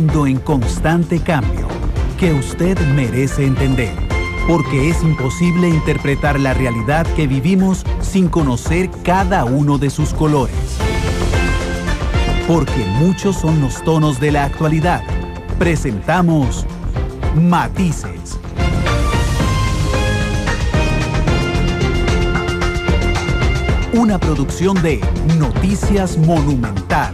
mundo en constante cambio que usted merece entender, porque es imposible interpretar la realidad que vivimos sin conocer cada uno de sus colores. Porque muchos son los tonos de la actualidad. Presentamos Matices. Una producción de Noticias Monumental.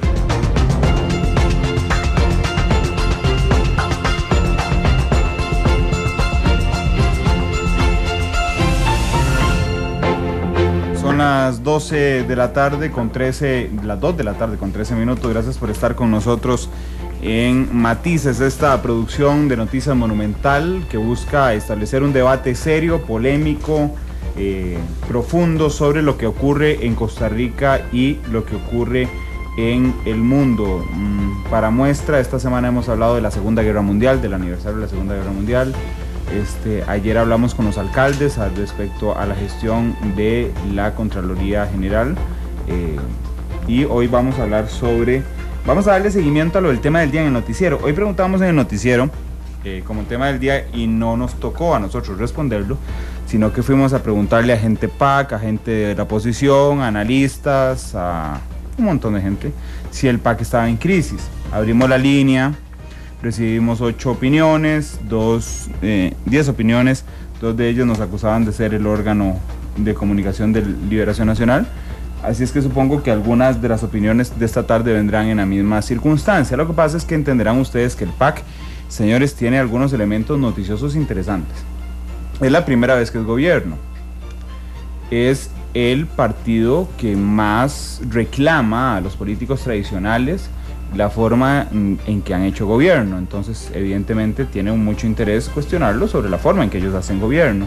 Son las 12 de la tarde con 13, las 2 de la tarde con 13 minutos. Gracias por estar con nosotros en Matices, esta producción de Noticias Monumental que busca establecer un debate serio, polémico, profundo sobre lo que ocurre en Costa Rica y lo que ocurre en el mundo. Para muestra, esta semana hemos hablado de la Segunda Guerra Mundial, del aniversario de la Segunda Guerra Mundial. Ayer hablamos con los alcaldes al respecto a la gestión de la Contraloría General, y hoy vamos a hablar vamos a darle seguimiento a lo del tema del día en el noticiero. Hoy preguntamos en el noticiero como tema del día y no nos tocó a nosotros responderlo, sino que fuimos a preguntarle a gente PAC, a gente de la oposición, a analistas, a un montón de gente, si el PAC estaba en crisis. Abrimos la línea, recibimos 8 opiniones, 10 opiniones, 2 de ellos nos acusaban de ser el órgano de comunicación de Liberación Nacional, así es que supongo que algunas de las opiniones de esta tarde vendrán en la misma circunstancia. Lo que pasa es que entenderán ustedes que el PAC, señores, tiene algunos elementos noticiosos interesantes. Es la primera vez que es gobierno, es el partido que más reclama a los políticos tradicionales la forma en que han hecho gobierno, entonces evidentemente tiene mucho interés cuestionarlo sobre la forma en que ellos hacen gobierno.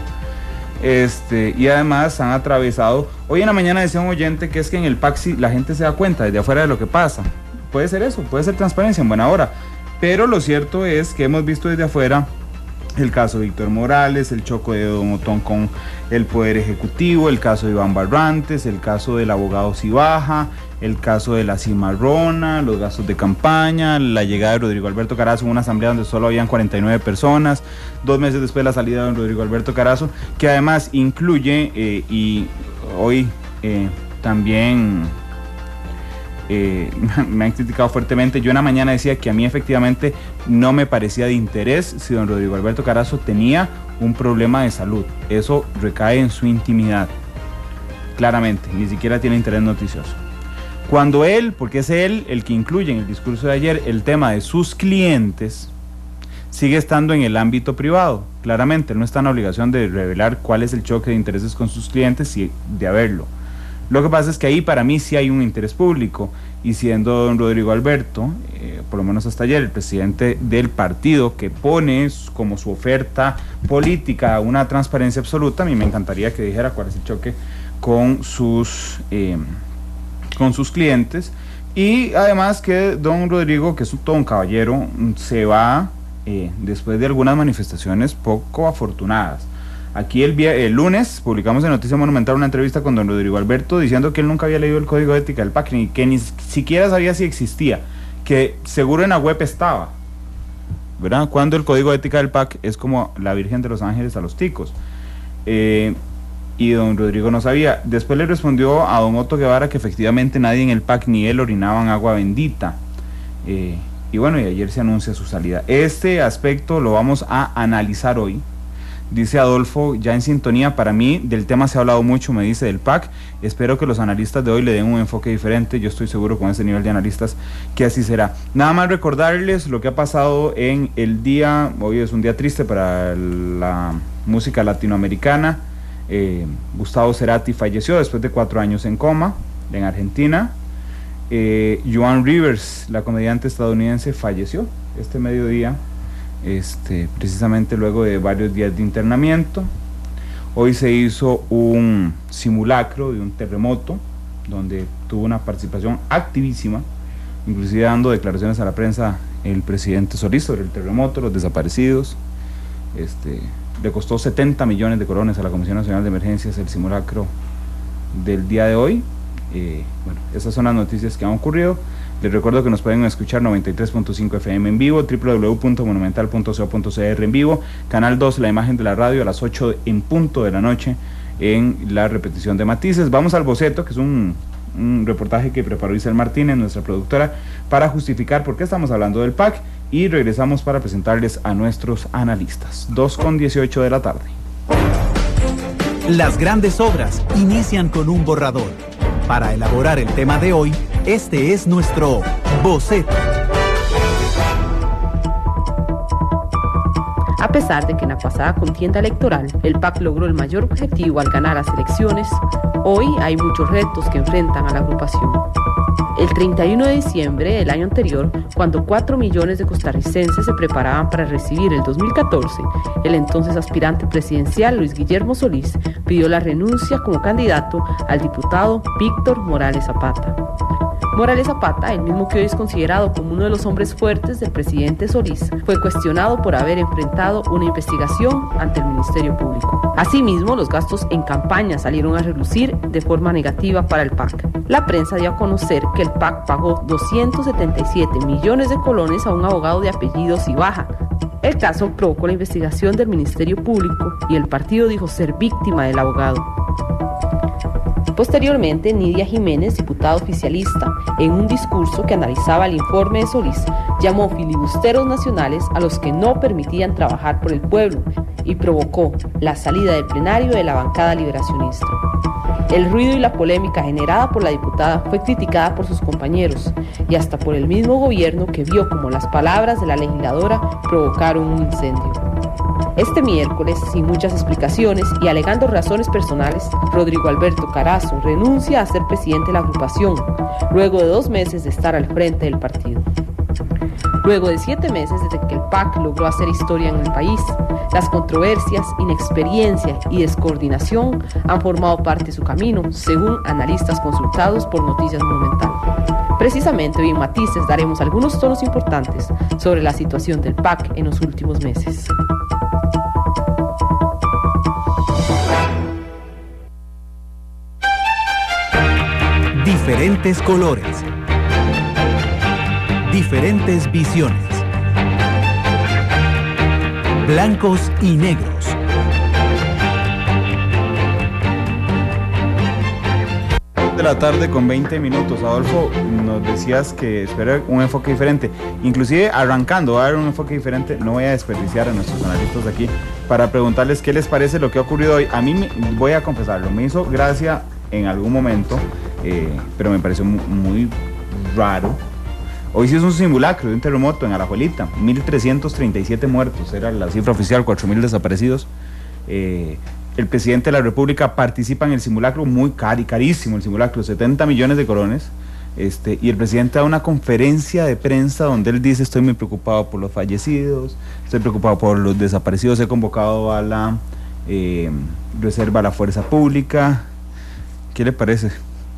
Y además han atravesado, hoy en la mañana decía un oyente que es que en el PAC la gente se da cuenta desde afuera de lo que pasa. Puede ser eso, puede ser transparencia en buena hora, pero lo cierto es que hemos visto desde afuera el caso de Víctor Morales, el choque de Don Otón con el Poder Ejecutivo, el caso de Iván Barrantes, el caso del abogado Cibaja, el caso de la cimarrona, los gastos de campaña, la llegada de Rodrigo Alberto Carazo en una asamblea donde solo habían 49 personas, 2 meses después la salida de Rodrigo Alberto Carazo, que además incluye, y hoy también me han criticado fuertemente. Yo en la mañana decía que a mí efectivamente no me parecía de interés si don Rodrigo Alberto Carazo tenía un problema de salud. Eso recae en su intimidad, claramente, ni siquiera tiene interés noticioso. Cuando él, porque es él el que incluye en el discurso de ayer el tema de sus clientes, sigue estando en el ámbito privado. Claramente, él no está en la obligación de revelar cuál es el choque de intereses con sus clientes y de haberlo. Lo que pasa es que ahí para mí sí hay un interés público, y siendo don Rodrigo Alberto, por lo menos hasta ayer, el presidente del partido que pone como su oferta política una transparencia absoluta, a mí me encantaría que dijera cuál es el choque con sus clientes, y además que don Rodrigo, que es todo un caballero, se va después de algunas manifestaciones poco afortunadas. Aquí el lunes publicamos en Noticias Monumental una entrevista con don Rodrigo Alberto diciendo que él nunca había leído el código de ética del PAC, que ni siquiera sabía si existía, que seguro en la web estaba, ¿verdad? Cuando el código de ética del PAC es como la Virgen de los Ángeles a los ticos. Y don Rodrigo no sabía. Después le respondió a don Otto Guevara que efectivamente nadie en el PAC ni él orinaban agua bendita. Y bueno, y ayer se anuncia su salida. Este aspecto lo vamos a analizar hoy. Dice Adolfo, ya en sintonía, para mí del tema se ha hablado mucho, me dice, del PAC. Espero que los analistas de hoy le den un enfoque diferente. Yo estoy seguro con ese nivel de analistas que así será. Nada más recordarles lo que ha pasado en el día. Hoy es un día triste para la música latinoamericana. Gustavo Cerati falleció después de 4 años en coma en Argentina. Joan Rivers, la comediante estadounidense, falleció este mediodía, precisamente luego de varios días de internamiento. Hoy se hizo un simulacro de un terremoto donde tuvo una participación activísima, inclusive dando declaraciones a la prensa el presidente Solís sobre el terremoto, los desaparecidos. Le costó 70 millones de colones a la Comisión Nacional de Emergencias el simulacro del día de hoy. Bueno, esas son las noticias que han ocurrido. Les recuerdo que nos pueden escuchar 93.5 FM en vivo, www.monumental.co.cr en vivo, Canal 2, la imagen de la radio, a las 8 en punto de la noche en la repetición de Matices. Vamos al boceto, que es un reportaje que preparó Isel Martínez, nuestra productora, para justificar por qué estamos hablando del PAC, y regresamos para presentarles a nuestros analistas. 2:18 de la tarde. Las grandes obras inician con un borrador. Para elaborar el tema de hoy, este es nuestro boceto. A pesar de que en la pasada contienda electoral el PAC logró el mayor objetivo al ganar las elecciones, hoy hay muchos retos que enfrentan a la agrupación. El 31 de diciembre del año anterior, cuando 4 millones de costarricenses se preparaban para recibir el 2014, el entonces aspirante presidencial Luis Guillermo Solís pidió la renuncia como candidato al diputado Víctor Morales Zapata. Morales Zapata, el mismo que hoy es considerado como uno de los hombres fuertes del presidente Solís, fue cuestionado por haber enfrentado una investigación ante el Ministerio Público. Asimismo, los gastos en campaña salieron a relucir de forma negativa para el PAC. La prensa dio a conocer que el PAC pagó 277 millones de colones a un abogado de apellido Cibaja. El caso provocó la investigación del Ministerio Público y el partido dijo ser víctima del abogado. Posteriormente, Nidia Jiménez, diputada oficialista, en un discurso que analizaba el informe de Solís, llamó filibusteros nacionales a los que no permitían trabajar por el pueblo y provocó la salida del plenario de la bancada liberacionista. El ruido y la polémica generada por la diputada fue criticada por sus compañeros y hasta por el mismo gobierno, que vio como las palabras de la legisladora provocaron un incendio. Este miércoles, sin muchas explicaciones y alegando razones personales, Rodrigo Alberto Carazo renuncia a ser presidente de la agrupación, luego de 2 meses de estar al frente del partido. Luego de 7 meses desde que el PAC logró hacer historia en el país, las controversias, inexperiencia y descoordinación han formado parte de su camino, según analistas consultados por Noticias Monumental. Precisamente hoy en Matices daremos algunos tonos importantes sobre la situación del PAC en los últimos meses. Diferentes colores. Diferentes visiones. Blancos y negros. De la tarde con 20 minutos. Adolfo, nos decías que espera un enfoque diferente. Inclusive arrancando a dar un enfoque diferente, no voy a desperdiciar a nuestros analistas de aquí para preguntarles qué les parece lo que ha ocurrido hoy. A mí, voy a confesarlo, me hizo gracia en algún momento, pero me pareció muy raro. Hoy sí es un simulacro de un terremoto en Alajuelita, 1.337 muertos, era la cifra oficial, 4.000 desaparecidos. El presidente de la República participa en el simulacro, muy carísimo el simulacro, 70 millones de colones, y el presidente da una conferencia de prensa donde él dice: estoy muy preocupado por los fallecidos, estoy preocupado por los desaparecidos, he convocado a la reserva a la fuerza pública. ¿Qué le parece,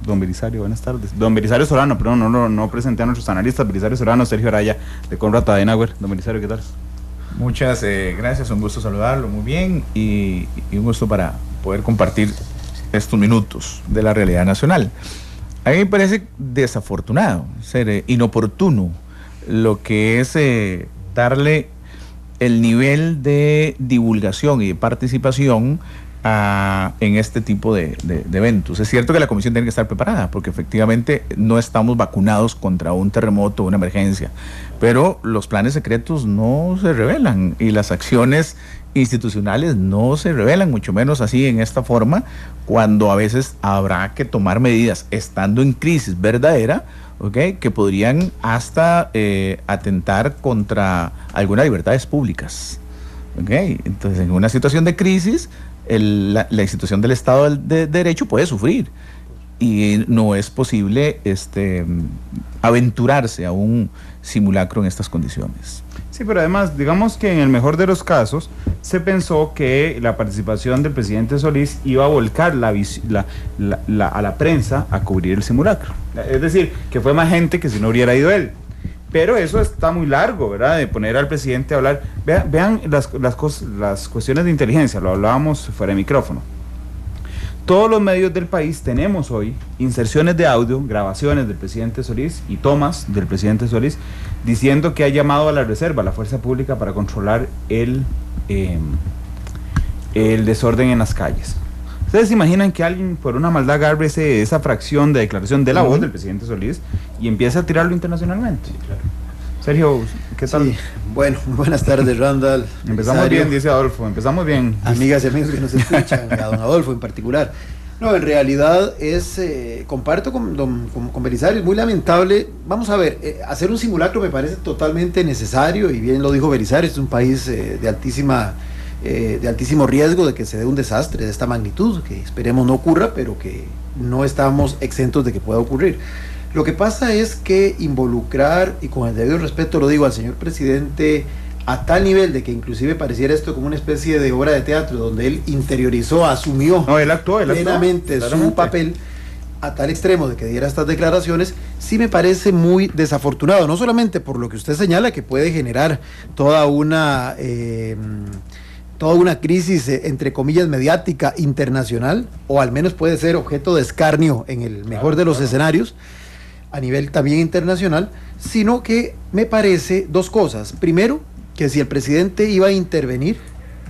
don Belisario? Buenas tardes. Don Belisario Solano, perdón, no presenté a nuestros analistas. Belisario Solano, Sergio Araya, de Conrad Adenauer. Don Belisario, ¿qué tal? Muchas gracias, un gusto saludarlo, muy bien, y un gusto para poder compartir estos minutos de la realidad nacional. A mí me parece desafortunado, ser inoportuno, lo que es darle el nivel de divulgación y de participación en este tipo de eventos. Es cierto que la comisión tiene que estar preparada, porque efectivamente no estamos vacunados contra un terremoto o una emergencia, pero los planes secretos no se revelan y las acciones institucionales no se revelan, mucho menos así en esta forma, cuando a veces habrá que tomar medidas estando en crisis verdadera, ¿okay?, que podrían hasta atentar contra algunas libertades públicas. ¿Okay? Entonces, en una situación de crisis, la institución del Estado de Derecho puede sufrir y no es posible aventurarse a un simulacro en estas condiciones. Sí, pero además, digamos que en el mejor de los casos se pensó que la participación del presidente Solís iba a volcar a la prensa a cubrir el simulacro. Es decir, que fue más gente que si no hubiera ido él. Pero eso está muy largo, ¿verdad? De poner al presidente a hablar. Vean las cuestiones de inteligencia, lo hablábamos fuera de micrófono. Todos los medios del país tenemos hoy inserciones de audio, grabaciones del presidente Solís y tomas del presidente Solís diciendo que ha llamado a la reserva, a la fuerza pública, para controlar el desorden en las calles. ¿Ustedes se imaginan que alguien por una maldad agarre esa fracción de declaración de la voz del presidente Solís y empiece a tirarlo internacionalmente? Sí, claro. Sergio, ¿qué tal? Sí, bueno, buenas tardes, Randall. Empezamos bien, dice Adolfo, empezamos bien. Amigas y amigos que nos escuchan, a don Adolfo en particular. No, en realidad comparto con Belisario, es muy lamentable. Vamos a ver, hacer un simulacro me parece totalmente necesario, y bien lo dijo Belisario, es un país de altísimo riesgo de que se dé un desastre de esta magnitud, que esperemos no ocurra, pero que no estamos exentos de que pueda ocurrir. Lo que pasa es que involucrar, y con el debido respeto lo digo, al señor presidente a tal nivel de que inclusive pareciera esto como una especie de obra de teatro donde él interiorizó, asumió plenamente su papel, a tal extremo de que diera estas declaraciones, sí me parece muy desafortunado, no solamente por lo que usted señala, que puede generar toda una crisis, entre comillas, mediática internacional, o al menos puede ser objeto de escarnio en el mejor de los escenarios, a nivel también internacional, sino que me parece dos cosas. Primero, que si el presidente iba a intervenir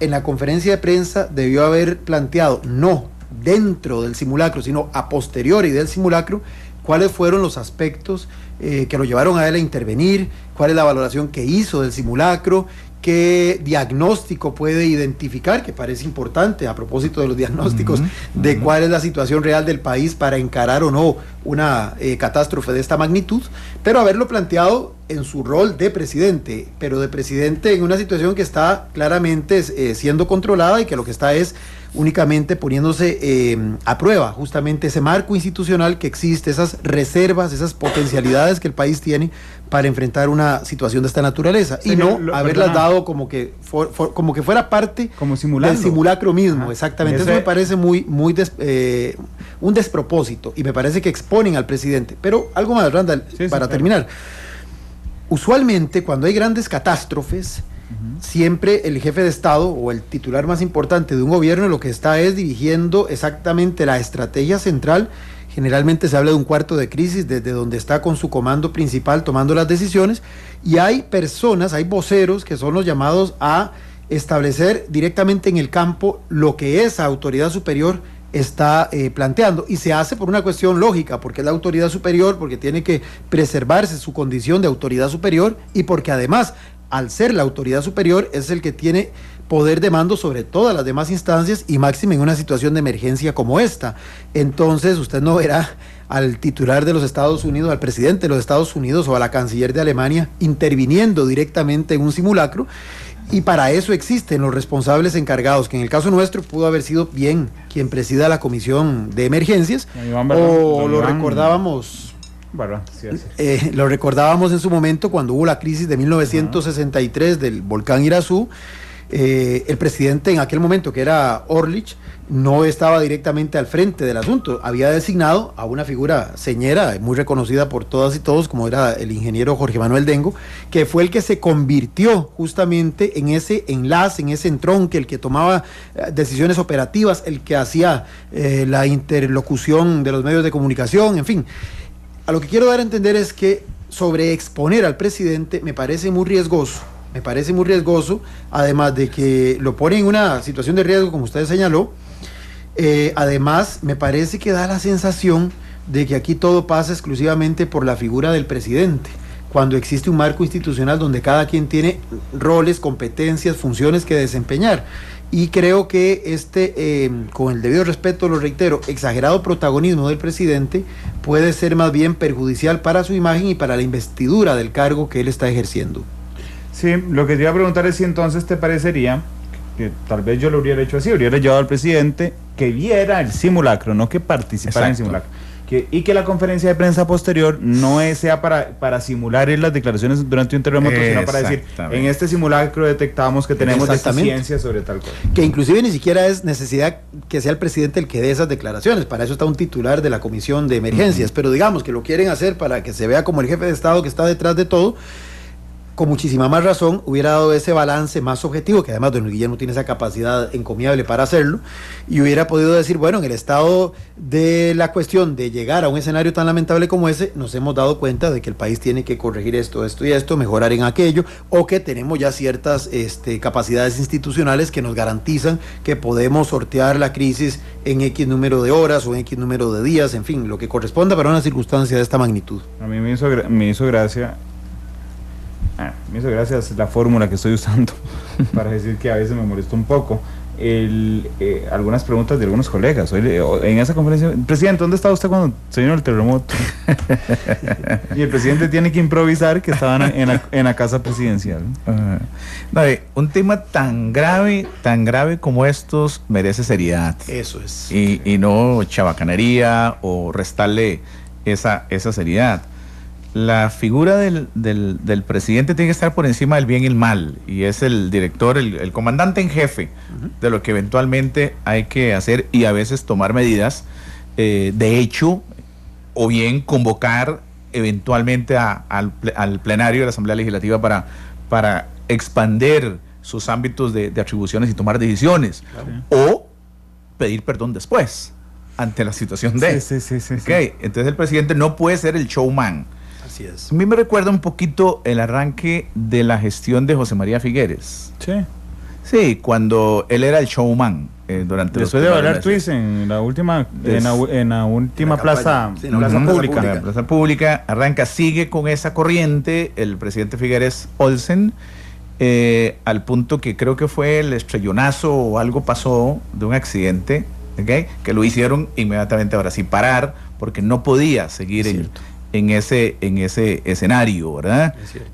en la conferencia de prensa, debió haber planteado, no dentro del simulacro, sino a posteriori del simulacro, cuáles fueron los aspectos que lo llevaron a él a intervenir, cuál es la valoración que hizo del simulacro, qué diagnóstico puede identificar, que parece importante a propósito de los diagnósticos, de cuál es la situación real del país para encarar o no una catástrofe de esta magnitud, pero haberlo planteado en su rol de presidente, pero de presidente en una situación que está claramente siendo controlada y que lo que está es únicamente poniéndose a prueba justamente ese marco institucional que existe, esas reservas, esas potencialidades que el país tiene para enfrentar una situación de esta naturaleza, y no haberlas dado como que fuera parte del simulacro mismo. Ajá. Exactamente, eso me parece un despropósito, y me parece que exponen al presidente. Pero algo más, Randall, para terminar. Usualmente cuando hay grandes catástrofes, siempre el jefe de Estado o el titular más importante de un gobierno lo que está es dirigiendo exactamente la estrategia central. Generalmente se habla de un cuarto de crisis, desde donde está con su comando principal tomando las decisiones, y hay personas, hay voceros que son los llamados a establecer directamente en el campo lo que esa autoridad superior está planteando, y se hace por una cuestión lógica, porque es la autoridad superior, porque tiene que preservarse su condición de autoridad superior, y porque además, al ser la autoridad superior, es el que tiene poder de mando sobre todas las demás instancias, y máximo en una situación de emergencia como esta. Entonces usted no verá al titular de los Estados Unidos, al presidente de los Estados Unidos o a la canciller de Alemania interviniendo directamente en un simulacro, y para eso existen los responsables encargados, que en el caso nuestro pudo haber sido bien quien presida la comisión de emergencias, o lo recordábamos. Lo recordábamos en su momento cuando hubo la crisis de 1963 del volcán Irazú. El presidente en aquel momento, que era Orlich, no estaba directamente al frente del asunto, había designado a una figura señera, muy reconocida por todas y todos, como era el ingeniero Jorge Manuel Dengo, que fue el que se convirtió justamente en ese enlace, en ese entronque, el que tomaba decisiones operativas, el que hacía la interlocución de los medios de comunicación, en fin. A lo que quiero dar a entender es que sobreexponer al presidente me parece muy riesgoso, además de que lo pone en una situación de riesgo, como usted señaló. Además, me parece que da la sensación de que aquí todo pasa exclusivamente por la figura del presidente, cuando existe un marco institucional donde cada quien tiene roles, competencias, funciones que desempeñar. Y creo que con el debido respeto, lo reitero, exagerado protagonismo del presidente puede ser más bien perjudicial para su imagen y para la investidura del cargo que él está ejerciendo. Sí, lo que te iba a preguntar es si entonces te parecería que tal vez yo lo hubiera hecho así, hubiera llevado al presidente que viera el simulacro, no que participara en el simulacro, y que la conferencia de prensa posterior no sea para simular las declaraciones durante un terremoto, sino para decir, en este simulacro detectamos que tenemos deficiencias sobre tal cosa. Que inclusive ni siquiera es necesidad que sea el presidente el que dé esas declaraciones, para eso está un titular de la comisión de emergencias, pero digamos que lo quieren hacer para que se vea como el jefe de Estado que está detrás de todo. con muchísima más razón hubiera dado ese balance más objetivo, que además don Guillermo tiene esa capacidad encomiable para hacerlo, y hubiera podido decir, bueno, en el estado de la cuestión de llegar a un escenario tan lamentable como ese, nos hemos dado cuenta de que el país tiene que corregir esto y esto, mejorar en aquello, o que tenemos ya ciertas capacidades institucionales que nos garantizan que podemos sortear la crisis en X número de horas o en X número de días, en fin, lo que corresponda para una circunstancia de esta magnitud. A mí me hizo gracia la fórmula que estoy usando para decir que a veces me molestó un poco algunas preguntas de algunos colegas. En esa conferencia, presidente, ¿dónde estaba usted cuando se vino el terremoto? Y el presidente tiene que improvisar que estaban en la casa presidencial. No, un tema tan grave como estos merece seriedad. Eso es. Y no chabacanería o restarle esa seriedad. La figura del presidente tiene que estar por encima del bien y el mal, y es el director, el comandante en jefe de lo que eventualmente hay que hacer y a veces tomar medidas, de hecho, o bien convocar eventualmente al plenario de la Asamblea Legislativa para expander sus ámbitos de atribuciones y tomar decisiones, o pedir perdón después ante la situación de... Sí. Okay. Entonces el presidente no puede ser el showman. Así es. A mí me recuerda un poquito el arranque de la gestión de José María Figueres. Sí, cuando él era el showman durante después de bailar twist en la última plaza pública. La plaza pública arranca, sigue con esa corriente el presidente Figueres Olsen, al punto que creo que fue el estrellonazo o algo pasó de un accidente, ¿okay? Que lo hicieron inmediatamente ahora sí parar porque no podía seguir en ese escenario, ¿verdad? Es cierto.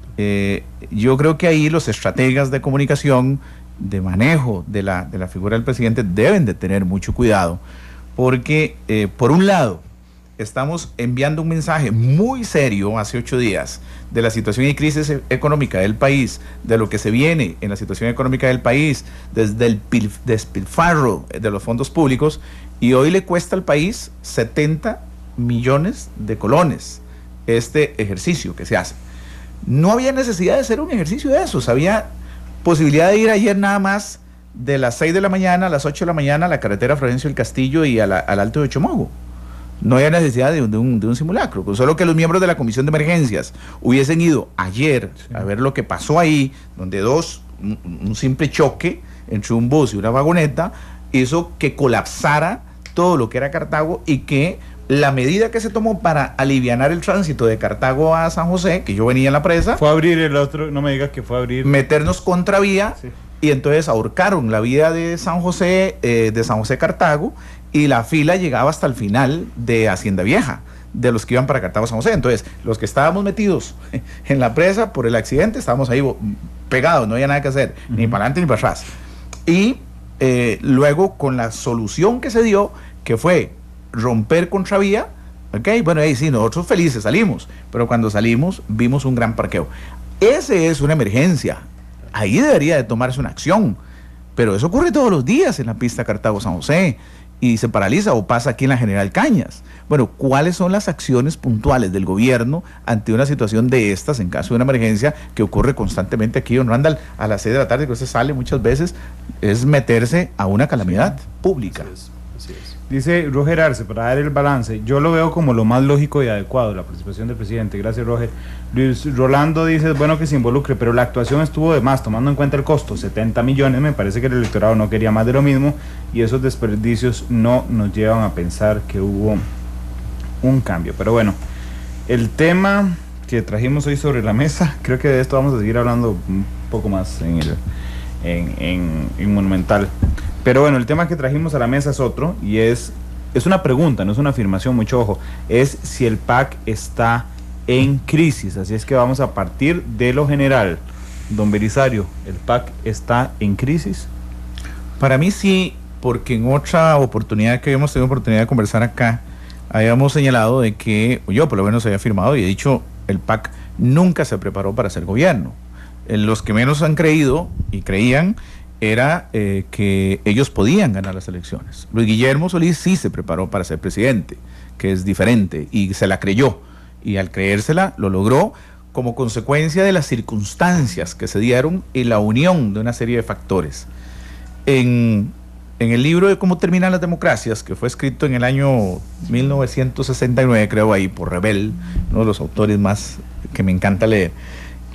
Yo creo que ahí los estrategas de comunicación, de manejo de la figura del presidente, deben de tener mucho cuidado, porque por un lado estamos enviando un mensaje muy serio hace 8 días de la situación y crisis económica del país, de lo que se viene en la situación económica del país, desde el despilfarro de los fondos públicos, y hoy le cuesta al país 70 millones de colones este ejercicio que se hace. No había necesidad de hacer un ejercicio de esos, había posibilidad de ir ayer nada más de las 6 de la mañana a las 8 de la mañana a la carretera Florencio del Castillo y al Alto de Chomogo. No había necesidad de un simulacro, solo que los miembros de la Comisión de Emergencias hubiesen ido ayer a ver lo que pasó ahí, donde un simple choque entre un bus y una vagoneta hizo que colapsara todo lo que era Cartago, y que la medida que se tomó para alivianar el tránsito de Cartago a San José, que yo venía en la presa, fue abrir el otro, no me diga que fue abrir, meternos contravía, y entonces ahorcaron la vía de San José Cartago, y la fila llegaba hasta el final de Hacienda Vieja, de los que iban para Cartago San José. Entonces los que estábamos metidos en la presa por el accidente, estábamos ahí pegados, no había nada que hacer, ni para adelante ni para atrás. Y luego con la solución que se dio, que fue romper contravía, bueno, ahí sí, nosotros felices salimos, pero cuando salimos vimos un gran parqueo. Ese es una emergencia, ahí debería de tomarse una acción, pero eso ocurre todos los días en la pista Cartago-San José, y se paraliza, o pasa aquí en la General Cañas. Bueno, ¿cuáles son las acciones puntuales del gobierno ante una situación de estas en caso de una emergencia que ocurre constantemente aquí, don Randall, a las 6 de la tarde, que usted sale muchas veces? Es meterse a una calamidad pública. Así es. Dice Roger Arce, para dar el balance, yo lo veo como lo más lógico y adecuado, la participación del presidente. Gracias, Roger. Luis Rolando dice, es bueno que se involucre, pero la actuación estuvo de más, tomando en cuenta el costo, 70 millones, me parece que el electorado no quería más de lo mismo, y esos desperdicios no nos llevan a pensar que hubo un cambio. Pero bueno, el tema que trajimos hoy sobre la mesa, creo que de esto vamos a seguir hablando un poco más en Monumental. Pero bueno, el tema que trajimos a la mesa es otro, y es una pregunta, no es una afirmación, mucho ojo, es si el PAC está en crisis. Así es que vamos a partir de lo general. Don Belisario, ¿el PAC está en crisis? Para mí sí, porque en otra oportunidad que habíamos tenido oportunidad de conversar acá, habíamos señalado de que, yo por lo menos había afirmado y he dicho, el PAC nunca se preparó para ser gobierno. Los que menos han creído y creían era que ellos podían ganar las elecciones. Luis Guillermo Solís sí se preparó para ser presidente, que es diferente, y se la creyó, y al creérsela lo logró como consecuencia de las circunstancias que se dieron y la unión de una serie de factores. En el libro de Cómo terminan las democracias, que fue escrito en el año 1969, creo, ahí por Rebel, uno de los autores más que me encanta leer,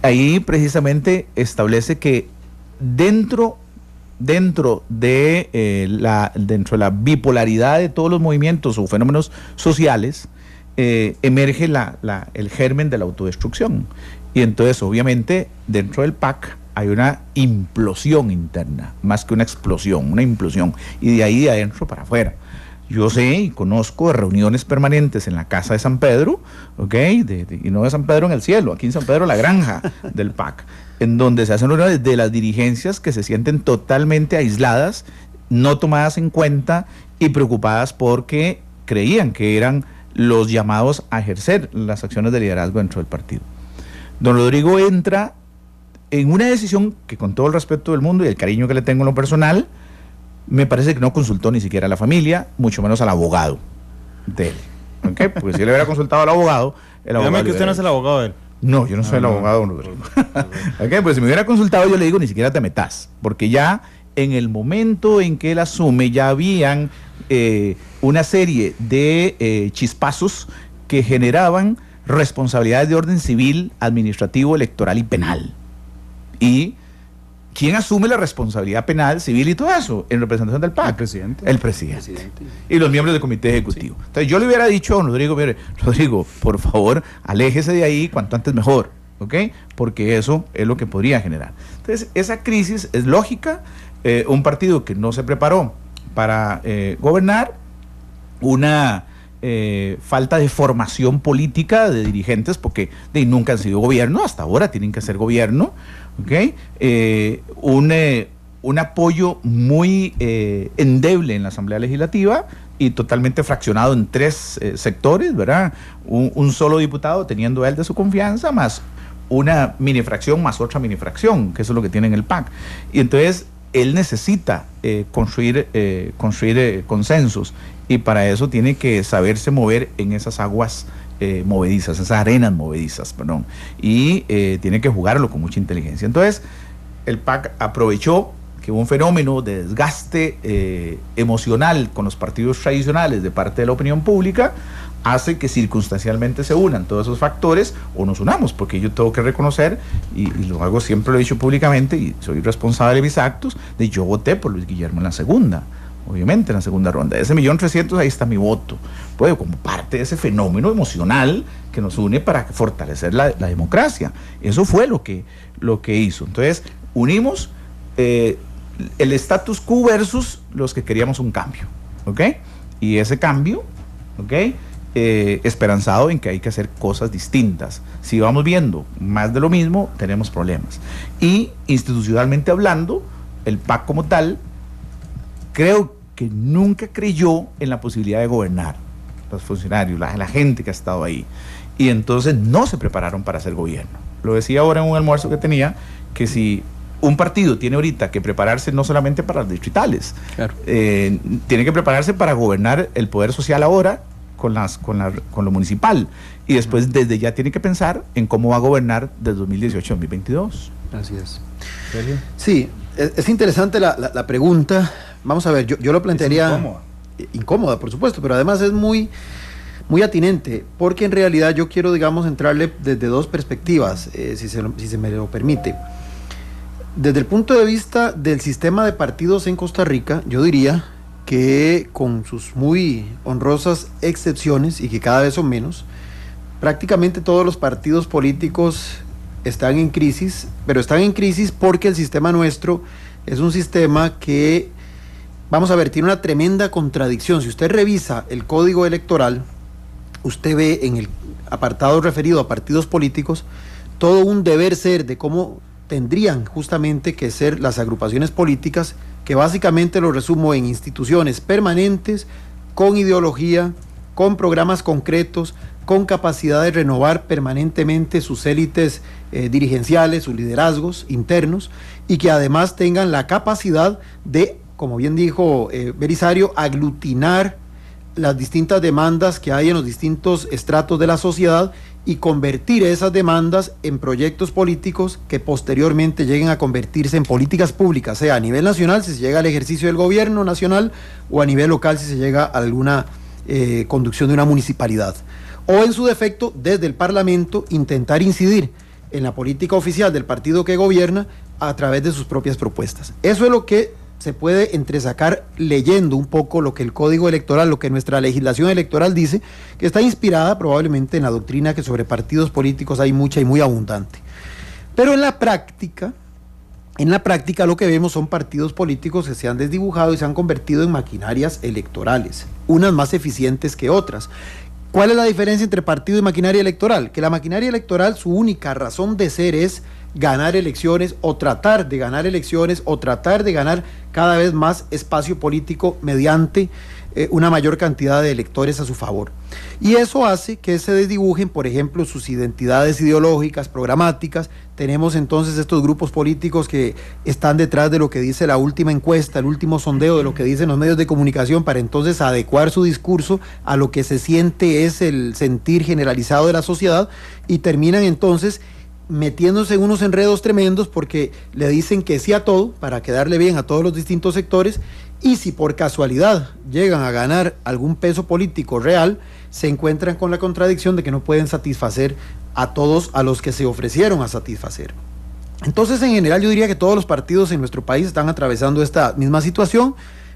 ahí precisamente establece que dentro de la bipolaridad de todos los movimientos o fenómenos sociales, emerge el germen de la autodestrucción. Y entonces, obviamente, dentro del PAC hay una implosión interna, más que una explosión, una implosión. Y de ahí de adentro para afuera. Yo sé y conozco de reuniones permanentes en la casa de San Pedro, ¿ok? Y no de San Pedro en el cielo, aquí en San Pedro la granja del PAC, en donde se hacen reuniones de las dirigencias que se sienten totalmente aisladas, no tomadas en cuenta y preocupadas porque creían que eran los llamados a ejercer las acciones de liderazgo dentro del partido. Don Rodrigo entra en una decisión que, con todo el respeto del mundo y el cariño que le tengo en lo personal, me parece que no consultó ni siquiera a la familia, mucho menos al abogado de él. ¿Okay? Porque si le hubiera consultado al abogado, el abogado... Dígame que usted no es el abogado de él. No, yo no soy el abogado, don Rodrigo. Okay, pues si me hubiera consultado, yo le digo, ni siquiera te metas, porque ya en el momento en que él asume, ya habían una serie de chispazos que generaban responsabilidades de orden civil, administrativo, electoral y penal. ¿Y quién asume la responsabilidad penal, civil y todo eso en representación del PAC? El presidente. El presidente. Y los miembros del comité ejecutivo. Sí. Entonces yo le hubiera dicho a don Rodrigo, mire, Rodrigo, por favor, aléjese de ahí cuanto antes mejor, ¿ok? Porque eso es lo que podría generar. Entonces esa crisis es lógica. Un partido que no se preparó para gobernar, una falta de formación política de dirigentes, porque nunca han sido gobierno, hasta ahora tienen que ser gobierno, ¿okay? Un apoyo muy endeble en la Asamblea Legislativa y totalmente fraccionado en tres sectores, ¿verdad? Un solo diputado teniendo él de su confianza, más una minifracción, más otra minifracción, que eso es lo que tiene en el PAC. Y entonces él necesita construir consensos, y para eso tiene que saberse mover en esas aguas movedizas, esas arenas movedizas, perdón, y tiene que jugarlo con mucha inteligencia. Entonces el PAC aprovechó que hubo un fenómeno de desgaste emocional con los partidos tradicionales de parte de la opinión pública, hace que circunstancialmente se unan todos esos factores o nos unamos, porque yo tengo que reconocer, y lo hago, siempre lo he dicho públicamente y soy responsable de mis actos, de yo voté por Luis Guillermo en la segunda, obviamente en la segunda ronda, ese 1.300.000, ahí está mi voto, pues como parte de ese fenómeno emocional que nos une para fortalecer la democracia. Eso fue lo que hizo. Entonces unimos el status quo versus los que queríamos un cambio, ¿ok? Y ese cambio, ¿ok? Esperanzado en que hay que hacer cosas distintas. Si vamos viendo más de lo mismo, tenemos problemas. Y institucionalmente hablando, el PAC como tal, creo que nunca creyó en la posibilidad de gobernar. Los funcionarios, la gente que ha estado ahí. Y entonces no se prepararon para hacer gobierno. Lo decía ahora en un almuerzo que tenía, que si un partido tiene ahorita que prepararse no solamente para las distritales, claro, tiene que prepararse para gobernar el poder social ahora, con lo municipal, y después desde ya tiene que pensar en cómo va a gobernar desde 2018 a 2022. Así es. ¿Serio? Sí, es interesante la pregunta. Vamos a ver, yo lo plantearía incómoda, por supuesto, pero además es muy atinente, porque en realidad yo quiero, digamos, entrarle desde dos perspectivas, si se me lo permite. Desde el punto de vista del sistema de partidos en Costa Rica, yo diría que, con sus muy honrosas excepciones, y que cada vez son menos, prácticamente todos los partidos políticos están en crisis, pero están en crisis porque el sistema nuestro es un sistema que, vamos a ver, tiene una tremenda contradicción. Si usted revisa el código electoral, usted ve en el apartado referido a partidos políticos todo un deber ser de cómo tendrían justamente que ser las agrupaciones políticas, que básicamente lo resumo en instituciones permanentes, con ideología, con programas concretos, con capacidad de renovar permanentemente sus élites dirigenciales, sus liderazgos internos, y que además tengan la capacidad de, como bien dijo Belisario, aglutinar las distintas demandas que hay en los distintos estratos de la sociedad y convertir esas demandas en proyectos políticos que posteriormente lleguen a convertirse en políticas públicas, sea a nivel nacional si se llega al ejercicio del gobierno nacional o a nivel local si se llega a alguna conducción de una municipalidad. O en su defecto, desde el Parlamento, intentar incidir en la política oficial del partido que gobierna a través de sus propias propuestas. Eso es lo que se puede entresacar leyendo un poco lo que el Código Electoral, lo que nuestra legislación electoral dice, que está inspirada probablemente en la doctrina que sobre partidos políticos hay mucha y muy abundante. Pero en la práctica lo que vemos son partidos políticos que se han desdibujado y se han convertido en maquinarias electorales, unas más eficientes que otras. ¿Cuál es la diferencia entre partido y maquinaria electoral? Que la maquinaria electoral, su única razón de ser es ganar elecciones o tratar de ganar elecciones o tratar de ganar cada vez más espacio político mediante una mayor cantidad de electores a su favor. Y eso hace que se desdibujen, por ejemplo, sus identidades ideológicas, programáticas. Tenemos entonces estos grupos políticos que están detrás de lo que dice la última encuesta, el último sondeo, de lo que dicen los medios de comunicación, para entonces adecuar su discurso a lo que se siente es el sentir generalizado de la sociedad, y terminan entonces metiéndose en unos enredos tremendos porque le dicen que sí a todo para quedarle bien a todos los distintos sectores, y si por casualidad llegan a ganar algún peso político real, se encuentran con la contradicción de que no pueden satisfacer a todos a los que se ofrecieron a satisfacer. Entonces, en general, yo diría que todos los partidos en nuestro país están atravesando esta misma situación.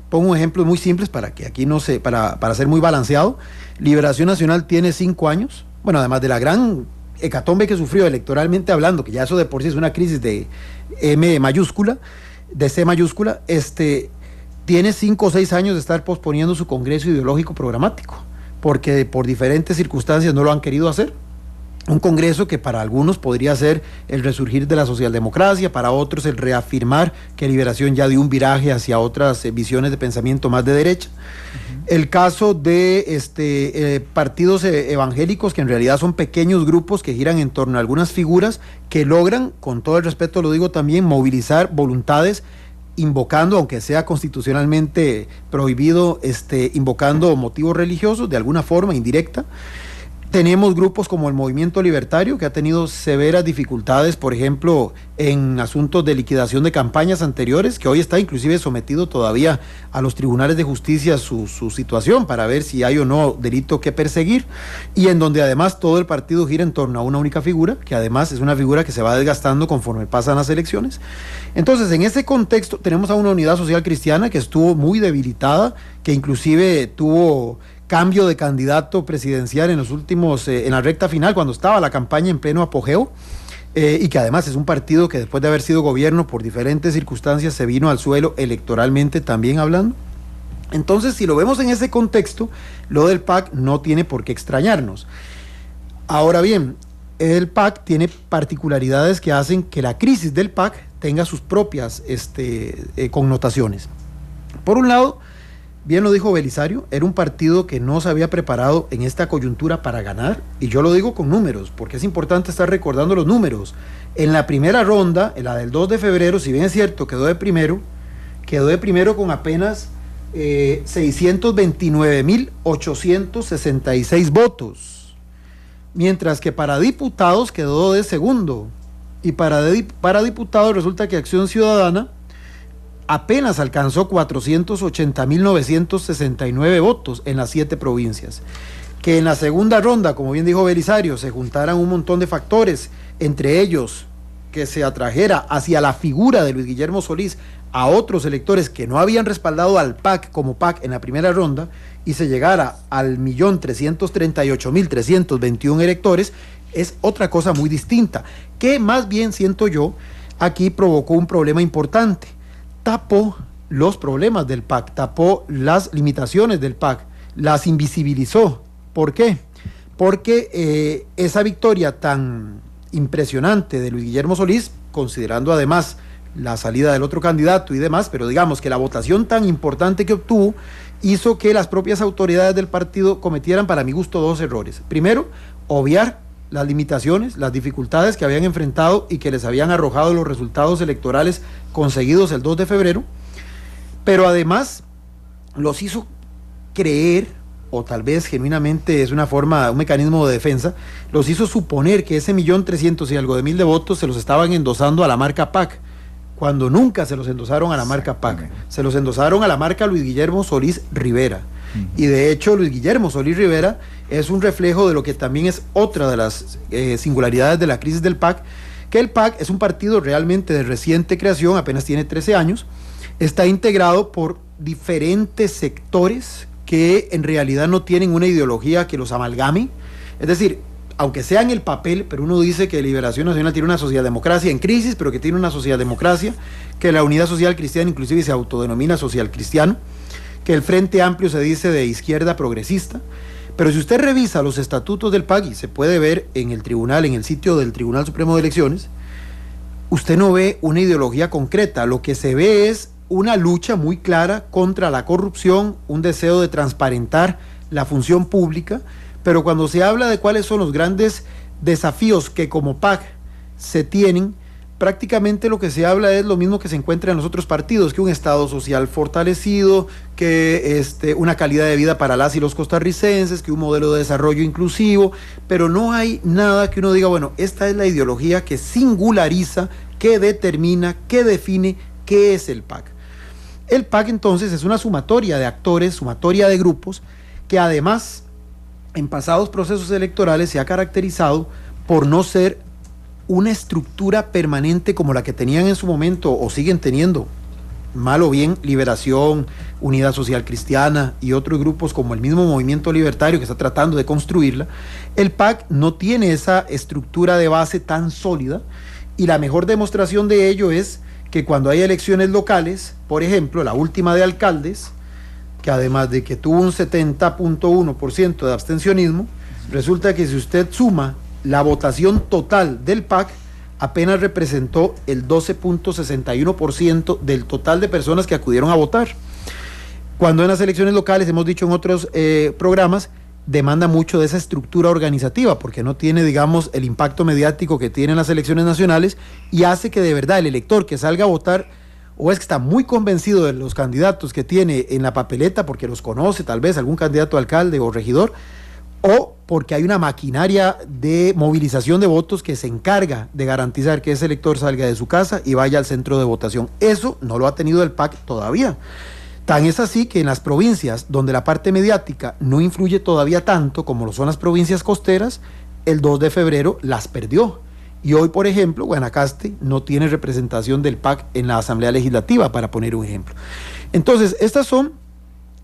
Pongo ejemplos muy simples para que aquí no se, para ser muy balanceado. Liberación Nacional tiene 5 años, bueno, además de la gran hecatombe que sufrió electoralmente hablando, que ya eso de por sí es una crisis de M mayúscula, de C mayúscula, tiene 5 o 6 años de estar posponiendo su congreso ideológico programático, porque por diferentes circunstancias no lo han querido hacer. Un congreso que para algunos podría ser el resurgir de la socialdemocracia, para otros el reafirmar que Liberación ya dio un viraje hacia otras visiones de pensamiento más de derecha. El caso de partidos evangélicos, que en realidad son pequeños grupos que giran en torno a algunas figuras que logran, con todo el respeto lo digo también, movilizar voluntades, invocando, aunque sea constitucionalmente prohibido, invocando motivos religiosos de alguna forma indirecta. Tenemos grupos como el Movimiento Libertario, que ha tenido severas dificultades, por ejemplo, en asuntos de liquidación de campañas anteriores, que hoy está inclusive sometido todavía a los tribunales de justicia su situación para ver si hay o no delito que perseguir, y en donde además todo el partido gira en torno a una única figura, que además es una figura que se va desgastando conforme pasan las elecciones. Entonces, en ese contexto tenemos a una Unidad Social Cristiana que estuvo muy debilitada, que inclusive tuvo cambio de candidato presidencial en los últimos, en la recta final, cuando estaba la campaña en pleno apogeo, y que además es un partido que después de haber sido gobierno por diferentes circunstancias se vino al suelo electoralmente también hablando. Entonces, si lo vemos en ese contexto, lo del PAC no tiene por qué extrañarnos. Ahora bien, el PAC tiene particularidades que hacen que la crisis del PAC tenga sus propias connotaciones. Por un lado, bien lo dijo Belisario, era un partido que no se había preparado en esta coyuntura para ganar, y yo lo digo con números, porque es importante estar recordando los números. En la primera ronda, en la del 2 de febrero, si bien es cierto, quedó de primero con apenas 629.866 votos, mientras que para diputados quedó de segundo, y para diputados resulta que Acción Ciudadana apenas alcanzó 480.969 votos en las 7 provincias. Que en la segunda ronda, como bien dijo Belisario, se juntaran un montón de factores, entre ellos que se atrajera hacia la figura de Luis Guillermo Solís a otros electores que no habían respaldado al PAC como PAC en la primera ronda, y se llegara al 1.338.321 electores, es otra cosa muy distinta, que más bien siento yo, aquí provocó un problema importante. Tapó los problemas del PAC, tapó las limitaciones del PAC, las invisibilizó. ¿Por qué? Porque esa victoria tan impresionante de Luis Guillermo Solís, considerando además la salida del otro candidato y demás, pero digamos que la votación tan importante que obtuvo, hizo que las propias autoridades del partido cometieran, para mi gusto, 2 errores. Primero, obviar las limitaciones, las dificultades que habían enfrentado y que les habían arrojado los resultados electorales conseguidos el 2 de febrero, pero además los hizo creer o tal vez genuinamente es una forma, un mecanismo de defensa, los hizo suponer que ese 1.300.000 y algo de votos se los estaban endosando a la marca PAC, cuando nunca se los endosaron a la marca PAC, se los endosaron a la marca Luis Guillermo Solís Rivera. Y de hecho Luis Guillermo Solís Rivera es un reflejo de lo que también es otra de las singularidades de la crisis del PAC, que el PAC es un partido realmente de reciente creación, apenas tiene 13 años, está integrado por diferentes sectores que en realidad no tienen una ideología que los amalgame, es decir, aunque sea en el papel, pero uno dice que Liberación Nacional tiene una socialdemocracia en crisis, pero que tiene una socialdemocracia, que la Unidad Social Cristiana inclusive se autodenomina social cristiano, que el Frente Amplio se dice de izquierda progresista, pero si usted revisa los estatutos del PAC, y se puede ver en el tribunal, en el sitio del Tribunal Supremo de Elecciones, usted no ve una ideología concreta, lo que se ve es una lucha muy clara contra la corrupción, un deseo de transparentar la función pública, pero cuando se habla de cuáles son los grandes desafíos que como PAC se tienen, prácticamente lo que se habla es lo mismo que se encuentra en los otros partidos, que un Estado social fortalecido, que una calidad de vida para las y los costarricenses, que un modelo de desarrollo inclusivo, pero no hay nada que uno diga, bueno, esta es la ideología que singulariza, que determina, que define qué es el PAC. El PAC entonces es una sumatoria de actores, sumatoria de grupos, que además en pasados procesos electorales se ha caracterizado por no ser una estructura permanente como la que tenían en su momento o siguen teniendo, mal o bien, Liberación, Unidad Social Cristiana y otros grupos como el mismo Movimiento Libertario que está tratando de construirla. El PAC no tiene esa estructura de base tan sólida y la mejor demostración de ello es que cuando hay elecciones locales, por ejemplo, la última de alcaldes, que además de que tuvo un 70.1% de abstencionismo, resulta que si usted suma la votación total del PAC, apenas representó el 12.61% del total de personas que acudieron a votar. Cuando en las elecciones locales, hemos dicho en otros programas, demanda mucho de esa estructura organizativa, porque no tiene, digamos, el impacto mediático que tienen las elecciones nacionales y hace que de verdad el elector que salga a votar o es que está muy convencido de los candidatos que tiene en la papeleta porque los conoce, tal vez algún candidato a alcalde o regidor, o porque hay una maquinaria de movilización de votos que se encarga de garantizar que ese elector salga de su casa y vaya al centro de votación. Eso no lo ha tenido el PAC todavía. Tan es así que en las provincias donde la parte mediática no influye todavía tanto como lo son las provincias costeras, el 2 de febrero las perdió. Y hoy, por ejemplo, Guanacaste no tiene representación del PAC en la Asamblea Legislativa, para poner un ejemplo. Entonces, estas son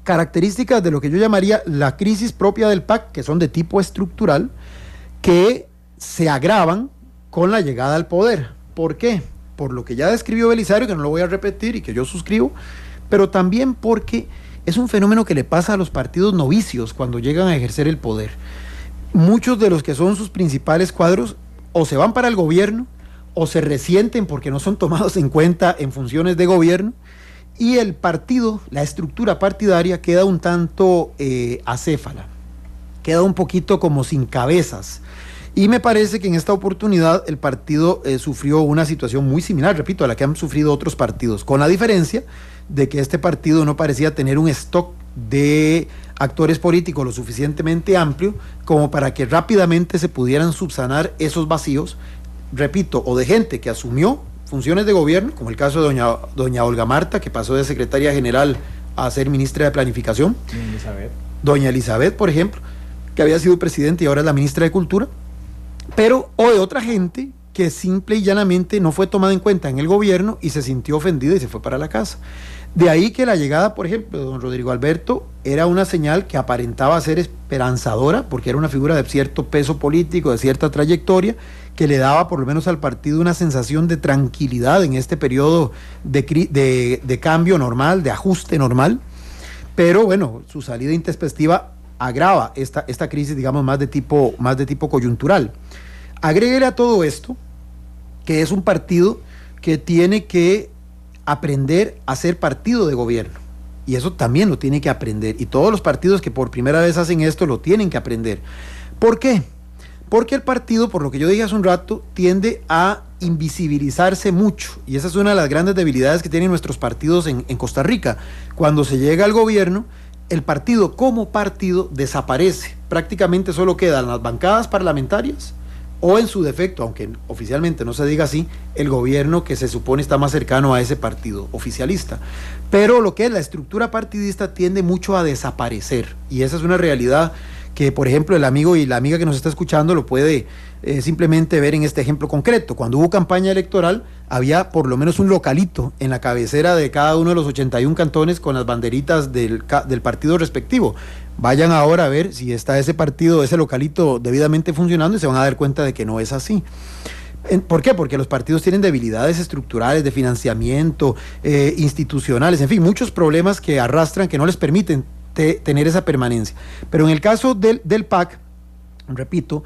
características de lo que yo llamaría la crisis propia del PAC, que son de tipo estructural, que se agravan con la llegada al poder. ¿Por qué? Por lo que ya describió Belisario, que no lo voy a repetir y que yo suscribo, pero también porque es un fenómeno que le pasa a los partidos novicios cuando llegan a ejercer el poder. Muchos de los que son sus principales cuadros o se van para el gobierno o se resienten porque no son tomados en cuenta en funciones de gobierno, y el partido, la estructura partidaria queda un tanto acéfala, queda un poquito como sin cabezas. Y me parece que en esta oportunidad el partido sufrió una situación muy similar, repito, a la que han sufrido otros partidos, con la diferencia de que este partido no parecía tener un stock de actores políticos lo suficientemente amplio como para que rápidamente se pudieran subsanar esos vacíos, repito, o de gente que asumió funciones de gobierno, como el caso de doña Olga Marta, que pasó de secretaria general a ser ministra de Planificación, doña Elizabeth, por ejemplo, que había sido presidenta y ahora es la ministra de Cultura, pero o de otra gente que simple y llanamente no fue tomada en cuenta en el gobierno y se sintió ofendida y se fue para la casa. De ahí que la llegada, por ejemplo, de don Rodrigo Alberto era una señal que aparentaba ser esperanzadora, porque era una figura de cierto peso político, de cierta trayectoria, que le daba por lo menos al partido una sensación de tranquilidad en este periodo de cambio normal, de ajuste normal. Pero bueno, su salida intempestiva agrava esta crisis, digamos, más de tipo coyuntural. Agréguele a todo esto que es un partido que tiene que aprender a ser partido de gobierno, y eso también lo tiene que aprender, y todos los partidos que por primera vez hacen esto lo tienen que aprender. ¿Por qué? Porque el partido, por lo que yo dije hace un rato, tiende a invisibilizarse mucho, y esa es una de las grandes debilidades que tienen nuestros partidos en Costa Rica. Cuando se llega al gobierno, el partido como partido desaparece. Prácticamente solo quedan las bancadas parlamentarias o, en su defecto, aunque oficialmente no se diga así, el gobierno que se supone está más cercano a ese partido oficialista. Pero lo que es la estructura partidista tiende mucho a desaparecer, y esa es una realidad que, por ejemplo, el amigo y la amiga que nos está escuchando lo puede simplemente ver en este ejemplo concreto. Cuando hubo campaña electoral, había por lo menos un localito en la cabecera de cada uno de los 81 cantones con las banderitas del partido respectivo. Vayan ahora a ver si está ese partido, ese localito debidamente funcionando, y se van a dar cuenta de que no es así. ¿Por qué? Porque los partidos tienen debilidades estructurales, de financiamiento, institucionales, en fin, muchos problemas que arrastran, que no les permiten tener esa permanencia. Pero en el caso del PAC, repito,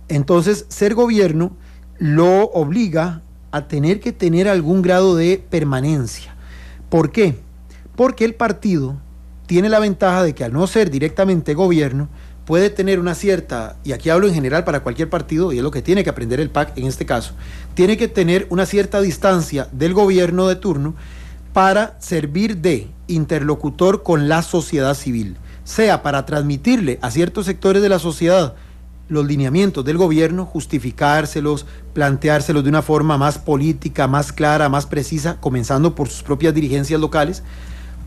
entonces ser gobierno lo obliga a tener que tener algún grado de permanencia. ¿Por qué? Porque el partido tiene la ventaja de que, al no ser directamente gobierno, puede tener una cierta, y aquí hablo en general para cualquier partido, y es lo que tiene que aprender el PAC en este caso, tiene que tener una cierta distancia del gobierno de turno para servir de interlocutor con la sociedad civil, sea para transmitirle a ciertos sectores de la sociedad los lineamientos del gobierno, justificárselos, planteárselos de una forma más política, más clara, más precisa, comenzando por sus propias dirigencias locales,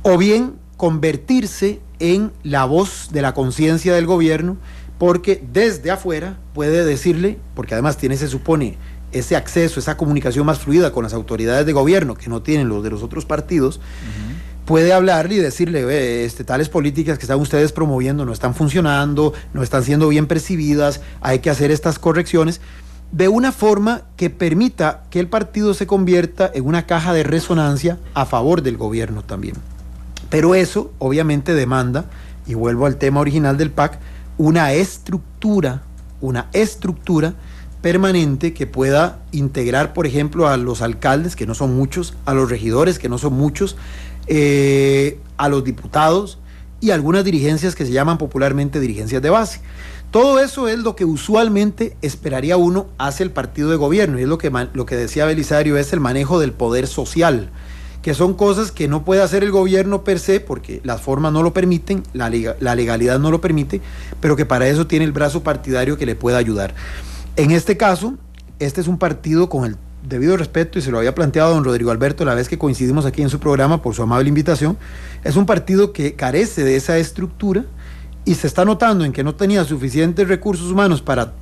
o bien convertirse en la voz de la conciencia del gobierno, porque desde afuera puede decirle, porque además tiene, se supone, ese acceso, esa comunicación más fluida con las autoridades de gobierno que no tienen los de los otros partidos, puede hablarle y decirle, tales políticas que están ustedes promoviendo no están funcionando, no están siendo bien percibidas, hay que hacer estas correcciones, de una forma que permita que el partido se convierta en una caja de resonancia a favor del gobierno también. Pero eso obviamente demanda, y vuelvo al tema original del PAC, una estructura permanente que pueda integrar, por ejemplo, a los alcaldes, que no son muchos, a los regidores, que no son muchos, a los diputados y algunas dirigencias que se llaman popularmente dirigencias de base. Todo eso es lo que usualmente esperaría uno hacia el partido de gobierno, y es lo que decía Belisario, es el manejo del poder social, que son cosas que no puede hacer el gobierno per se, porque las formas no lo permiten, la legalidad no lo permite, pero que para eso tiene el brazo partidario que le pueda ayudar. En este caso, este es un partido, con el debido respeto, y se lo había planteado a don Rodrigo Alberto la vez que coincidimos aquí en su programa por su amable invitación, es un partido que carece de esa estructura, y se está notando en que no tenía suficientes recursos humanos para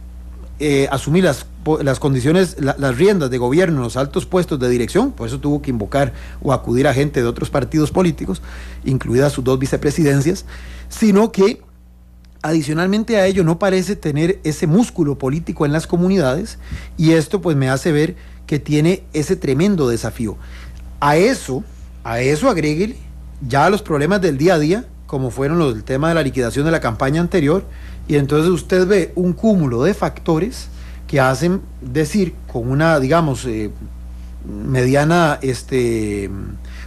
asumir las condiciones, las riendas de gobierno en los altos puestos de dirección. Por eso tuvo que invocar o acudir a gente de otros partidos políticos, incluidas sus 2 vicepresidencias, sino que adicionalmente a ello no parece tener ese músculo político en las comunidades, y esto pues me hace ver que tiene ese tremendo desafío. A eso agréguele ya los problemas del día a día, como fueron los del tema de la liquidación de la campaña anterior, y entonces usted ve un cúmulo de factores que hacen decir con una, digamos, mediana,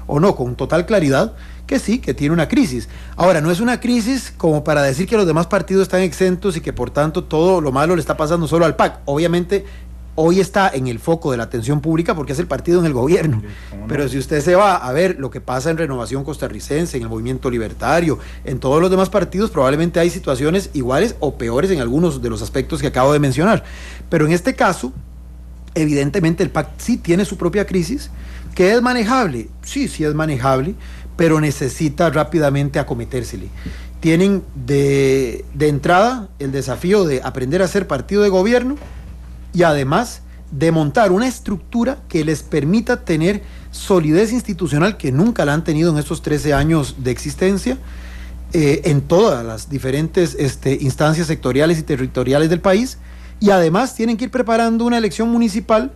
o no, con total claridad, que sí, que tiene una crisis. Ahora, no es una crisis como para decir que los demás partidos están exentos y que por tanto todo lo malo le está pasando solo al PAC. Obviamente, hoy está en el foco de la atención pública porque es el partido en el gobierno. Pero si usted se va a ver lo que pasa en Renovación Costarricense, en el Movimiento Libertario, en todos los demás partidos, probablemente hay situaciones iguales o peores en algunos de los aspectos que acabo de mencionar. Pero en este caso, evidentemente el PAC sí tiene su propia crisis, que es manejable. Sí es manejable, pero necesita rápidamente acometérsele. Tienen de entrada el desafío de aprender a ser partido de gobierno, y además de montar una estructura que les permita tener solidez institucional, que nunca la han tenido en estos 13 años de existencia, en todas las diferentes instancias sectoriales y territoriales del país, y además tienen que ir preparando una elección municipal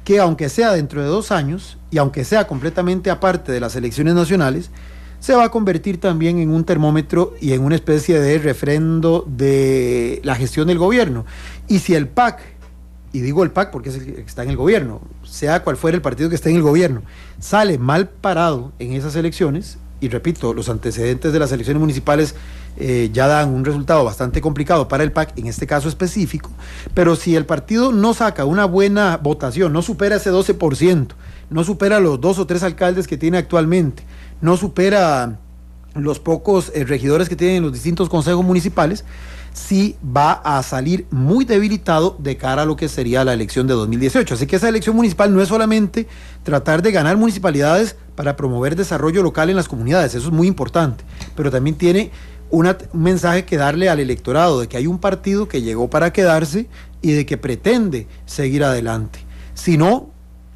que, aunque sea dentro de 2 años y aunque sea completamente aparte de las elecciones nacionales, se va a convertir también en un termómetro y en una especie de refrendo de la gestión del gobierno. Y si el PAC, y digo el PAC porque es el que está en el gobierno, sea cual fuera el partido que esté en el gobierno, sale mal parado en esas elecciones, y repito, los antecedentes de las elecciones municipales ya dan un resultado bastante complicado para el PAC en este caso específico, pero si el partido no saca una buena votación, no supera ese 12%, no supera los 2 o 3 alcaldes que tiene actualmente, no supera los pocos regidores que tienen los distintos consejos municipales, sí va a salir muy debilitado de cara a lo que sería la elección de 2018. Así que esa elección municipal no es solamente tratar de ganar municipalidades para promover desarrollo local en las comunidades, eso es muy importante, pero también tiene un mensaje que darle al electorado de que hay un partido que llegó para quedarse y de que pretende seguir adelante. Si no,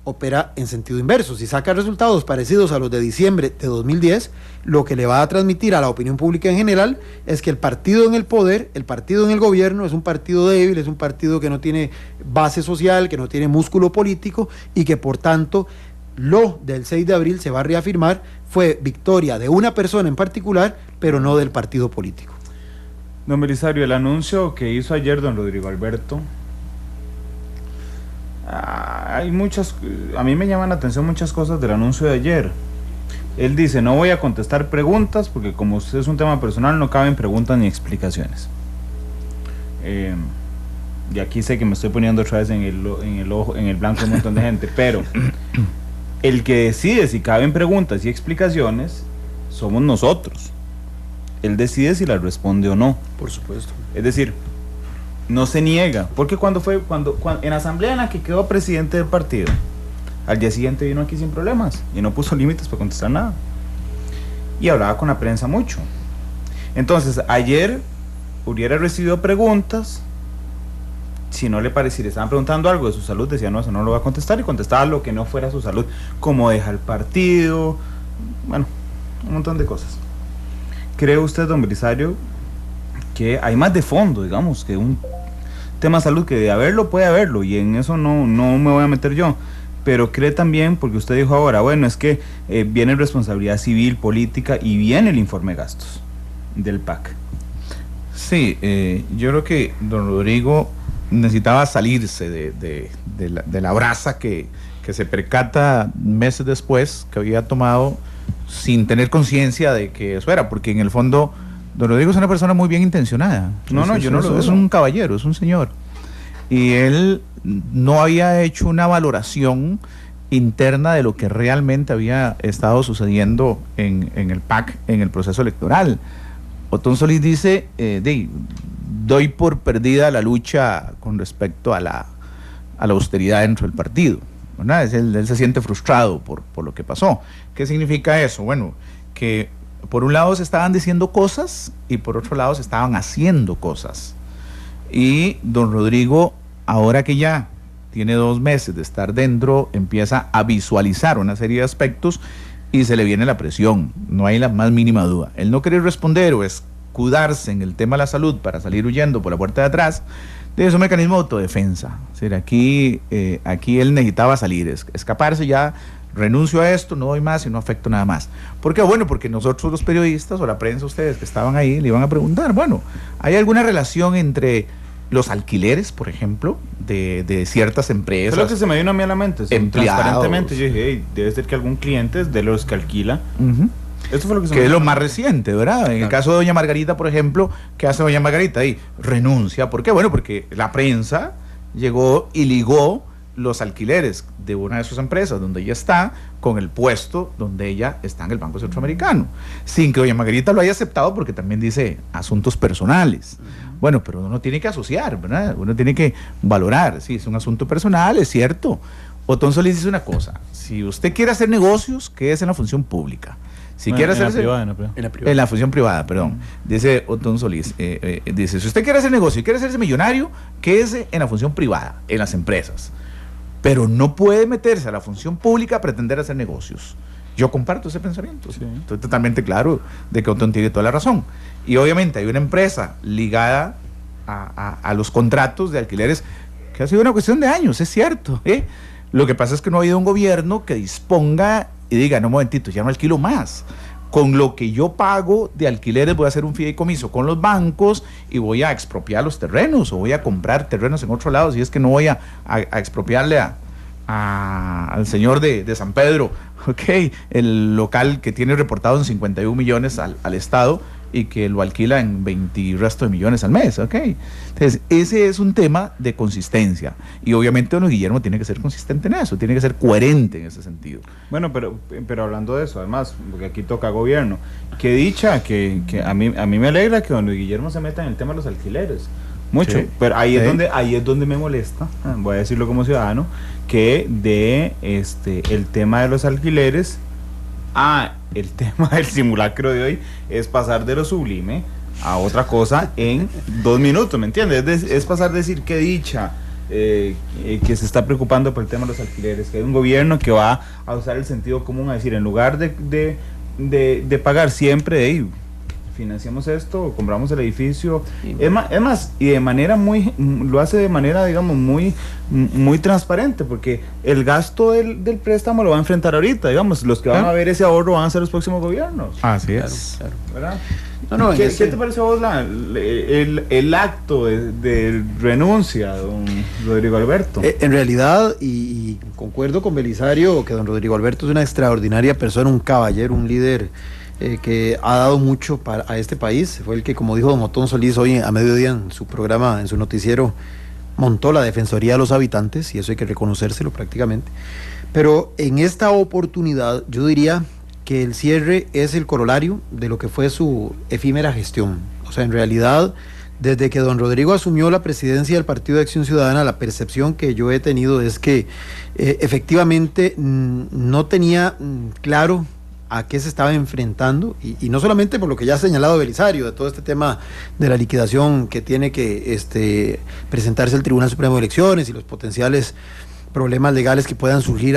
opera en sentido inverso. Si saca resultados parecidos a los de diciembre de 2010, lo que le va a transmitir a la opinión pública en general es que el partido en el poder, el partido en el gobierno, es un partido débil, es un partido que no tiene base social, que no tiene músculo político y que por tanto lo del 6 de abril se va a reafirmar fue victoria de una persona en particular, pero no del partido político. Don Belisario, el anuncio que hizo ayer don Rodrigo Alberto, hay muchas, a mí me llaman la atención muchas cosas del anuncio de ayer. Él dice, no voy a contestar preguntas porque como es un tema personal no caben preguntas ni explicaciones. Y aquí sé que me estoy poniendo otra vez en el blanco de un montón de gente, pero el que decide si caben preguntas y explicaciones somos nosotros. Él decide si las responde o no. Por supuesto. Es decir, no se niega, porque cuando en la asamblea en la que quedó presidente del partido, al día siguiente vino aquí sin problemas y no puso límites para contestar nada y hablaba con la prensa mucho. Entonces ayer hubiera recibido preguntas, si no le parecía, le estaban preguntando algo de su salud, decía no, eso no lo va a contestar, y contestaba lo que no fuera su salud, como deja el partido, bueno, un montón de cosas. ¿Cree usted, don Belisario, que hay más de fondo, digamos, que un tema de salud, que de haberlo puede haberlo, y en eso no me voy a meter yo, pero cree también, porque usted dijo ahora, bueno, es que viene responsabilidad civil, política, y viene el informe de gastos del PAC? Sí, yo creo que don Rodrigo necesitaba salirse de la brasa que se percata meses después que había tomado sin tener conciencia de que eso era, porque en el fondo don Rodrigo es una persona muy bien intencionada. Es un caballero, es un señor. Y él no había hecho una valoración interna de lo que realmente había estado sucediendo en el PAC, en el proceso electoral. Otón Solís dice, doy por perdida la lucha con respecto a la austeridad dentro del partido, ¿verdad? Él se siente frustrado por lo que pasó. ¿Qué significa eso? Bueno, que por un lado se estaban diciendo cosas y por otro lado se estaban haciendo cosas. Y don Rodrigo, ahora que ya tiene 2 meses de estar dentro, empieza a visualizar una serie de aspectos y se le viene la presión, no hay la más mínima duda. El no querer responder o escudarse en el tema de la salud para salir huyendo por la puerta de atrás, es un mecanismo de autodefensa. Es decir, aquí él necesitaba salir, escaparse ya. Renuncio a esto, no doy más y no afecto nada más. ¿Por qué? Bueno, porque nosotros los periodistas o la prensa, ustedes que estaban ahí, le iban a preguntar, bueno, ¿hay alguna relación entre los alquileres, por ejemplo, de ciertas empresas? Eso es lo que se me vino a mí a la mente. Transparentemente yo dije, hey, debe ser que algún cliente es de los que alquila. Esto fue lo que es lo más reciente, ¿verdad? En el caso de doña Margarita, por ejemplo, ¿qué hace doña Margarita? Ahí renuncia. ¿Por qué? Bueno, porque la prensa llegó y ligó los alquileres de una de sus empresas donde ella está con el puesto donde ella está en el Banco Centroamericano, sin que doña Margarita lo haya aceptado, porque también dice asuntos personales. Bueno, pero uno tiene que asociar, ¿verdad? Uno tiene que valorar, sí, es un asunto personal, es cierto. Otón Solís dice una cosa: si usted quiere hacer negocios, quédese en la función pública. Si quiere hacerse en la función privada, perdón. Dice Otón Solís, dice, si usted quiere hacer negocio y quiere hacerse millonario, quédese en la función privada, en las empresas. Pero no puede meterse a la función pública a pretender hacer negocios. Yo comparto ese pensamiento. Sí. Estoy totalmente claro de que Otón tiene toda la razón. Y obviamente hay una empresa ligada a los contratos de alquileres que ha sido una cuestión de años, es cierto. Lo que pasa es que no ha habido un gobierno que disponga y diga, no, un momentito, ya no alquilo más. Con lo que yo pago de alquileres voy a hacer un fideicomiso con los bancos y voy a expropiar los terrenos o voy a comprar terrenos en otro lado, si es que no voy a expropiarle al señor de San Pedro, el local que tiene reportado en 51 millones al Estado, y que lo alquila en 20 y resto de millones al mes, ¿ok? Entonces, ese es un tema de consistencia, y obviamente don Guillermo tiene que ser consistente en eso, tiene que ser coherente en ese sentido. Bueno, pero hablando de eso, además, porque aquí toca gobierno, qué dicha que a mí me alegra que don Guillermo se meta en el tema de los alquileres, mucho, sí, pero ahí es donde me molesta, voy a decirlo como ciudadano, que el tema de los alquileres el tema del simulacro de hoy es pasar de lo sublime a otra cosa en 2 minutos, ¿me entiendes? Es pasar de decir qué dicha que se está preocupando por el tema de los alquileres, que hay un gobierno que va a usar el sentido común, a decir, en lugar de pagar siempre, financiamos esto, compramos el edificio, sí. Es más, y de manera lo hace de manera, digamos, muy transparente, porque el gasto del préstamo lo va a enfrentar ahorita, digamos, los que van a ver ese ahorro van a ser los próximos gobiernos. Así es. Claro. ¿Verdad? ¿Qué te pareció a vos el acto de renuncia, don Rodrigo Alberto? En realidad, y concuerdo con Belisario, que don Rodrigo Alberto es una extraordinaria persona, un caballero, un líder que ha dado mucho a este país. Fue el que, como dijo don Otón Solís hoy a mediodía en su programa, en su noticiero, montó la Defensoría de los Habitantes, y eso hay que reconocérselo prácticamente. Pero en esta oportunidad yo diría que el cierre es el corolario de lo que fue su efímera gestión. O sea, en realidad, desde que don Rodrigo asumió la presidencia del Partido de Acción Ciudadana, la percepción que yo he tenido es que efectivamente no tenía claro a qué se estaba enfrentando, y no solamente por lo que ya ha señalado Belisario, de todo este tema de la liquidación que tiene que presentarse al Tribunal Supremo de Elecciones y los potenciales problemas legales que puedan surgir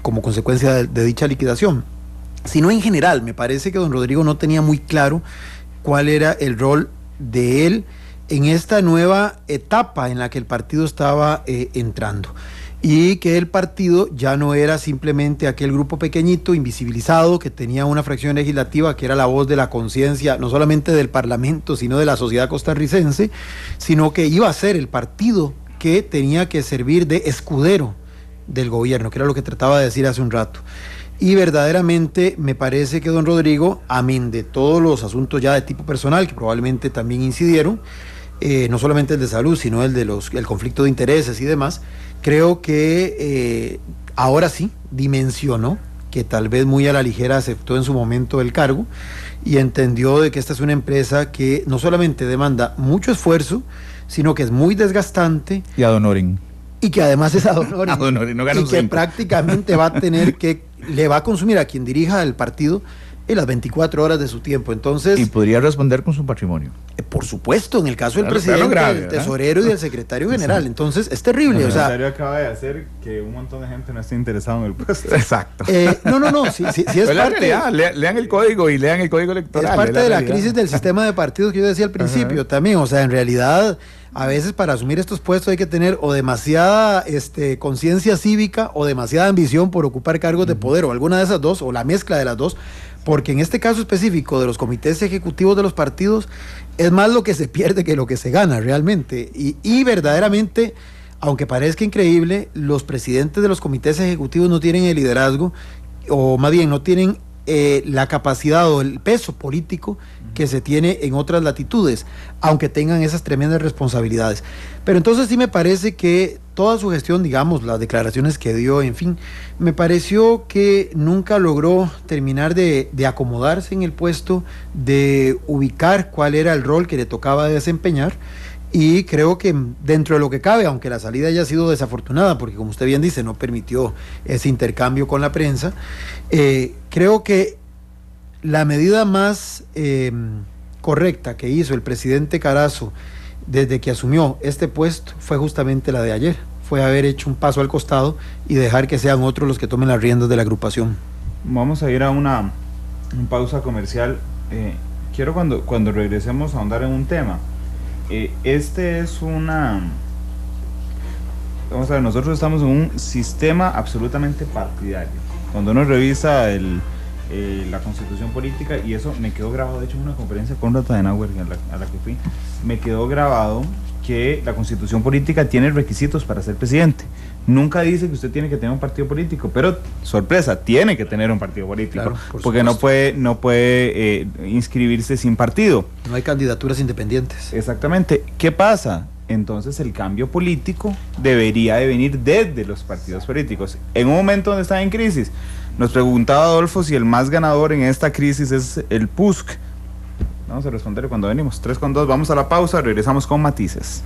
como consecuencia de dicha liquidación, sino en general. Me parece que don Rodrigo no tenía muy claro cuál era el rol de él en esta nueva etapa en la que el partido estaba entrando, y que el partido ya no era simplemente aquel grupo pequeñito, invisibilizado, que tenía una fracción legislativa que era la voz de la conciencia, no solamente del Parlamento, sino de la sociedad costarricense, sino que iba a ser el partido que tenía que servir de escudero del gobierno, que era lo que trataba de decir hace un rato. Y verdaderamente me parece que don Rodrigo, amén de todos los asuntos ya de tipo personal, que probablemente también incidieron, no solamente el de salud, sino el conflicto de intereses y demás, creo que ahora sí dimensionó, que tal vez muy a la ligera aceptó en su momento el cargo, y entendió de que esta es una empresa que no solamente demanda mucho esfuerzo, sino que es muy desgastante. Y ad honorem. Y que además es ad honorem. Ad honorem, no gana un y que centro. prácticamente va a tener le va a consumir a quien dirija el partido en las 24 horas de su tiempo. Entonces, y podría responder con su patrimonio. Por supuesto, en el caso del presidente, grave, del tesorero y del secretario general. Entonces, es terrible. El secretario acaba de hacer que un montón de gente no esté interesado en el puesto. Exacto. No, sí es parte. Lean el código y lean el código electoral. Es parte de la crisis del sistema de partidos que yo decía al principio también. O sea, en realidad, a veces para asumir estos puestos hay que tener o demasiada conciencia cívica o demasiada ambición por ocupar cargos de poder, o alguna de esas dos, o la mezcla de las dos. Porque en este caso específico de los comités ejecutivos de los partidos, es más lo que se pierde que lo que se gana realmente. Y verdaderamente, aunque parezca increíble, los presidentes de los comités ejecutivos no tienen el liderazgo, o más bien no tienen la capacidad o el peso político que se tiene en otras latitudes, aunque tengan esas tremendas responsabilidades. Pero entonces sí me parece que toda su gestión, digamos, las declaraciones que dio, en fin, me pareció que nunca logró terminar de acomodarse en el puesto, de ubicar cuál era el rol que le tocaba desempeñar. Y creo que dentro de lo que cabe, aunque la salida haya sido desafortunada, porque como usted bien dice, no permitió ese intercambio con la prensa, creo que la medida más correcta que hizo el presidente Carazo desde que asumió este puesto fue justamente la de ayer, fue haber hecho un paso al costado y dejar que sean otros los que tomen las riendas de la agrupación. Vamos a ir a una pausa comercial. Quiero cuando regresemos a ahondar en un tema. Vamos a ver, nosotros estamos en un sistema absolutamente partidario. Cuando uno revisa la constitución política, y eso me quedó grabado, de hecho en una conferencia con Conrad Adenauer a la que fui, me quedó grabado que la Constitución política tiene requisitos para ser presidente. Nunca dice que usted tiene que tener un partido político, pero, sorpresa, tiene que tener un partido político, claro, porque no puede inscribirse sin partido. No hay candidaturas independientes. Exactamente. ¿Qué pasa? Entonces el cambio político debería de venir desde los partidos políticos. En un momento donde está en crisis, nos preguntaba Adolfo si el más ganador en esta crisis es el PUSC. Vamos a responderle cuando venimos. 3:2, vamos a la pausa, regresamos con matices.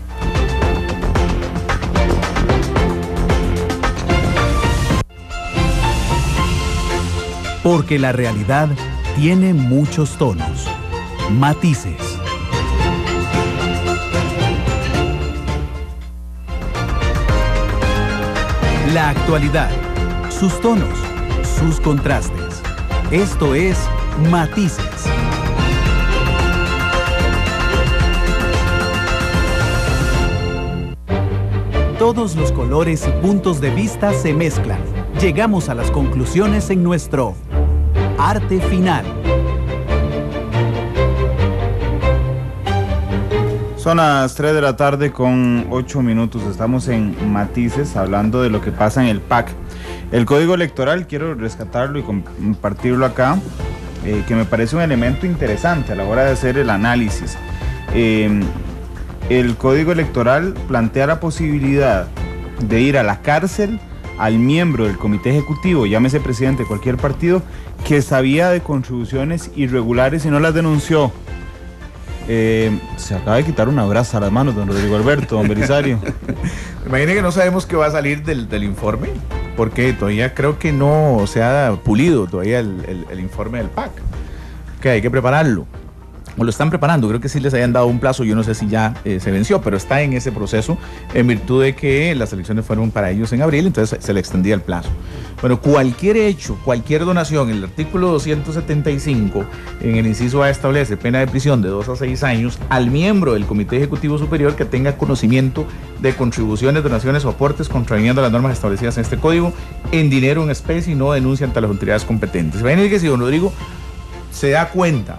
Porque la realidad tiene muchos tonos, matices. La actualidad, sus tonos, sus contrastes. Esto es Matices. Todos los colores y puntos de vista se mezclan. Llegamos a las conclusiones en nuestro Arte Final. Son las 3 de la tarde con 8 minutos. Estamos en Matices hablando de lo que pasa en el PAC. El Código Electoral, quiero rescatarlo y compartirlo acá, que me parece un elemento interesante a la hora de hacer el análisis. El Código Electoral plantea la posibilidad de ir a la cárcel al miembro del comité ejecutivo, llámese presidente de cualquier partido, que sabía de contribuciones irregulares y no las denunció. Se acaba de quitar una brasa a las manos, don Rodrigo Alberto, don Belisario. Imagine que no sabemos qué va a salir del informe, porque todavía creo que no se ha pulido todavía el informe del PAC, que hay que prepararlo. O lo están preparando, creo que sí les hayan dado un plazo, yo no sé si ya se venció, pero está en ese proceso en virtud de que las elecciones fueron para ellos en abril, entonces se le extendía el plazo. Bueno, cualquier hecho, cualquier donación, el artículo 275 en el inciso A establece pena de prisión de 2 a 6 años al miembro del Comité Ejecutivo Superior que tenga conocimiento de contribuciones, donaciones o aportes contraviniendo las normas establecidas en este código en dinero en especie y no denuncia ante las autoridades competentes. Imagínense que si don Rodrigo se da cuenta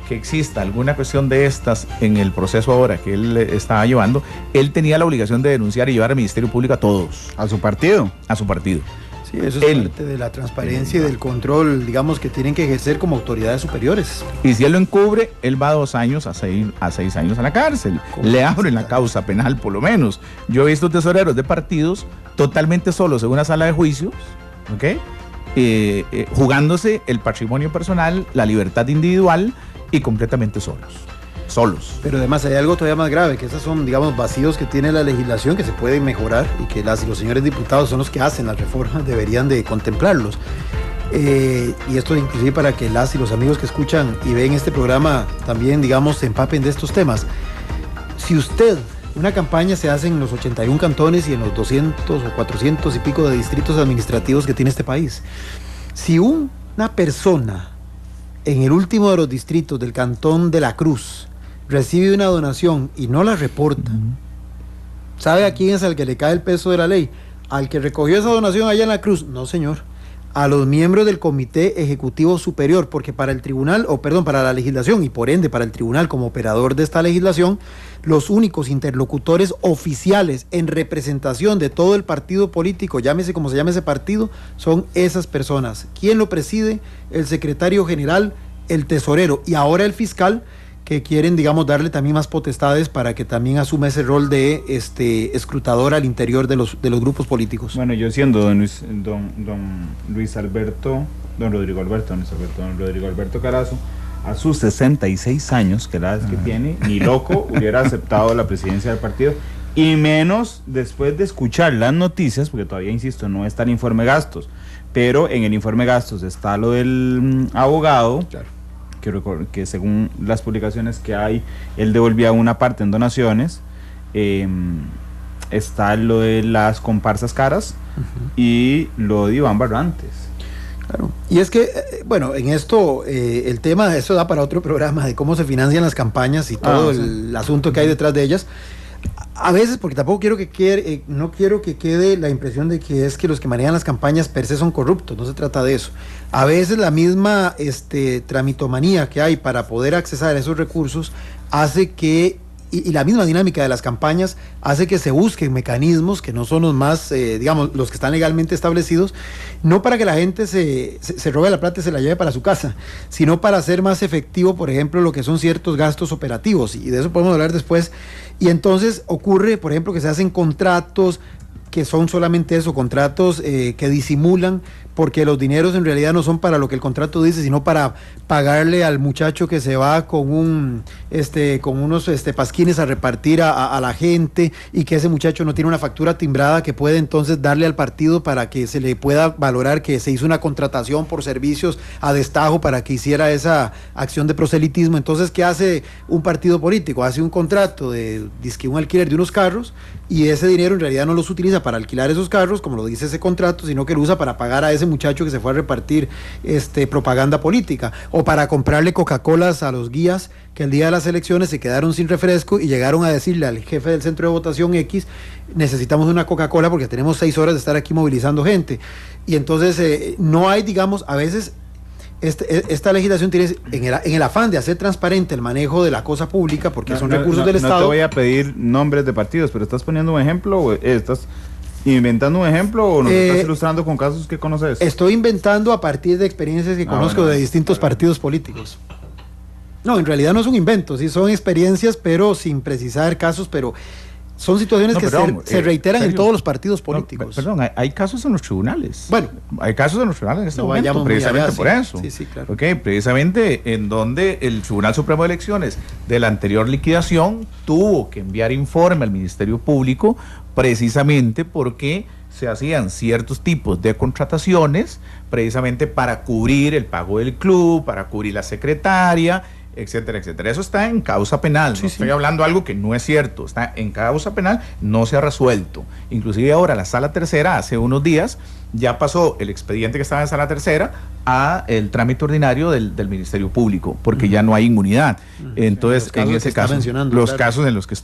que exista alguna cuestión de estas en el proceso ahora que él estaba llevando, él tenía la obligación de denunciar y llevar al Ministerio Público a todos. ¿A su partido? A su partido. Sí, eso es parte de la transparencia y del control, digamos, que tienen que ejercer como autoridades superiores. Y si él lo encubre, él va 2 años a 6 años a la cárcel. Le abren la causa penal, por lo menos. Yo he visto tesoreros de partidos totalmente solos en una sala de juicios, ¿ok? Jugándose el patrimonio personal, la libertad individual y completamente solos. Pero además hay algo todavía más grave, que esos son, digamos, vacíos que tiene la legislación que se pueden mejorar y que las y los señores diputados son los que hacen las reformas, deberían de contemplarlos. Y esto inclusive para que las y los amigos que escuchan y ven este programa también, digamos, se empapen de estos temas. Si una campaña se hace en los 81 cantones y en los 200 o 400 y pico de distritos administrativos que tiene este país, si una persona en el último de los distritos del cantón de La Cruz recibe una donación y no la reporta, ¿sabe a quién es al que le cae el peso de la ley? ¿Al que recogió esa donación allá en La Cruz? No, señor. A los miembros del Comité Ejecutivo Superior, porque para el tribunal, para la legislación y por ende para el tribunal como operador de esta legislación, los únicos interlocutores oficiales en representación de todo el partido político, llámese como se llame ese partido, son esas personas. ¿Quién lo preside? El secretario general, el tesorero y ahora el fiscal, que quieren, digamos, darle también más potestades para que también asuma ese rol de escrutador al interior de los grupos políticos. Bueno, yo siendo don Rodrigo Alberto Carazo, a sus 66 años, que la edad que tiene, ni loco hubiera aceptado la presidencia del partido, y menos después de escuchar las noticias, porque todavía, insisto, no está el informe gastos, pero en el informe gastos está lo del abogado, claro, que según las publicaciones que hay, él devolvía una parte en donaciones, está lo de las comparsas caras y lo de Iván Barrantes. Claro. Y es que, bueno, en esto, el tema de eso da para otro programa, de cómo se financian las campañas y todo el asunto que hay detrás de ellas. A veces, porque tampoco quiero que quede, no quiero que quede la impresión de que es que los que manejan las campañas per se son corruptos, no se trata de eso. A veces la misma tramitomanía que hay para poder accesar a esos recursos hace que y la misma dinámica de las campañas hace que se busquen mecanismos que no son los más, digamos, los que están legalmente establecidos, no para que la gente se robe la plata y se la lleve para su casa, sino para hacer más efectivo, por ejemplo, lo que son ciertos gastos operativos, y de eso podemos hablar después. Y entonces ocurre, por ejemplo, que se hacen contratos que son solamente eso, contratos que disimulan, porque los dineros en realidad no son para lo que el contrato dice, sino para pagarle al muchacho que se va con unos pasquines a repartir a la gente, y que ese muchacho no tiene una factura timbrada que puede entonces darle al partido para que se le pueda valorar que se hizo una contratación por servicios a destajo para que hiciera esa acción de proselitismo. Entonces, ¿qué hace un partido político? Hace un contrato de un alquiler de unos carros, y ese dinero en realidad no los utiliza para alquilar esos carros, como lo dice ese contrato, sino que lo usa para pagar a ese muchacho que se fue a repartir propaganda política, o para comprarle Coca-Colas a los guías que el día de las elecciones se quedaron sin refresco y llegaron a decirle al jefe del centro de votación X: necesitamos una Coca-Cola porque tenemos 6 horas de estar aquí movilizando gente. Y entonces no hay, digamos, a veces esta legislación tiene, en el afán de hacer transparente el manejo de la cosa pública, porque son recursos del Estado. No te voy a pedir nombres de partidos, pero ¿estás poniendo un ejemplo o estás inventando un ejemplo o nos estás ilustrando con casos que conoces? Estoy inventando a partir de experiencias que conozco de distintos partidos políticos. No, en realidad no es un invento, sí son experiencias, pero sin precisar casos, pero son situaciones que se reiteran en todos los partidos políticos. Hay casos en los tribunales. Bueno, hay casos en los tribunales en este momento, precisamente por eso. Sí, claro. Precisamente en donde el Tribunal Supremo de Elecciones de la anterior liquidación tuvo que enviar informe al Ministerio Público, precisamente porque se hacían ciertos tipos de contrataciones, precisamente para cubrir el pago del club, para cubrir la secretaria, etcétera, etcétera. Eso está en causa penal. Estoy hablando algo que no es cierto. Está en causa penal, no se ha resuelto. Inclusive ahora la Sala Tercera, hace unos días, ya pasó el expediente que estaba en Sala Tercera a el trámite ordinario del Ministerio Público, porque ya no hay inmunidad. Entonces, en ese caso, los casos en los que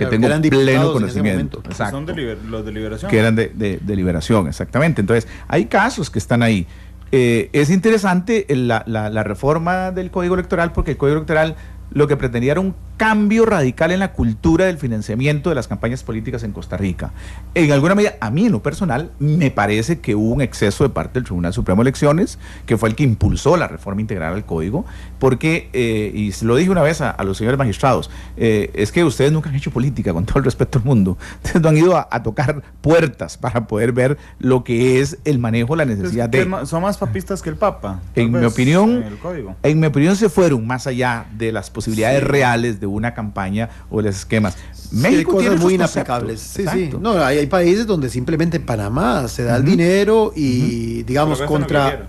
tengo pleno conocimiento. Exacto. Son los de liberación. Que eran de liberación, exactamente. Entonces, hay casos que están ahí. Es interesante la reforma del Código Electoral, porque el Código Electoral lo que pretendía era un cambio radical en la cultura del financiamiento de las campañas políticas en Costa Rica. En alguna medida, a mí en lo personal, me parece que hubo un exceso de parte del Tribunal Supremo de Elecciones, que fue el que impulsó la reforma integral al Código, porque, y lo dije una vez a los señores magistrados, es que ustedes nunca han hecho política, con todo el respeto al mundo. Ustedes no han ido a tocar puertas para poder ver lo que es el manejo, la necesidad Son más papistas que el Papa. En mi opinión, se fueron más allá de las posibilidades reales de una campaña o de los esquemas. México hay cosas muy inaplicables. Sí. No, hay países donde simplemente en Panamá se da el dinero y digamos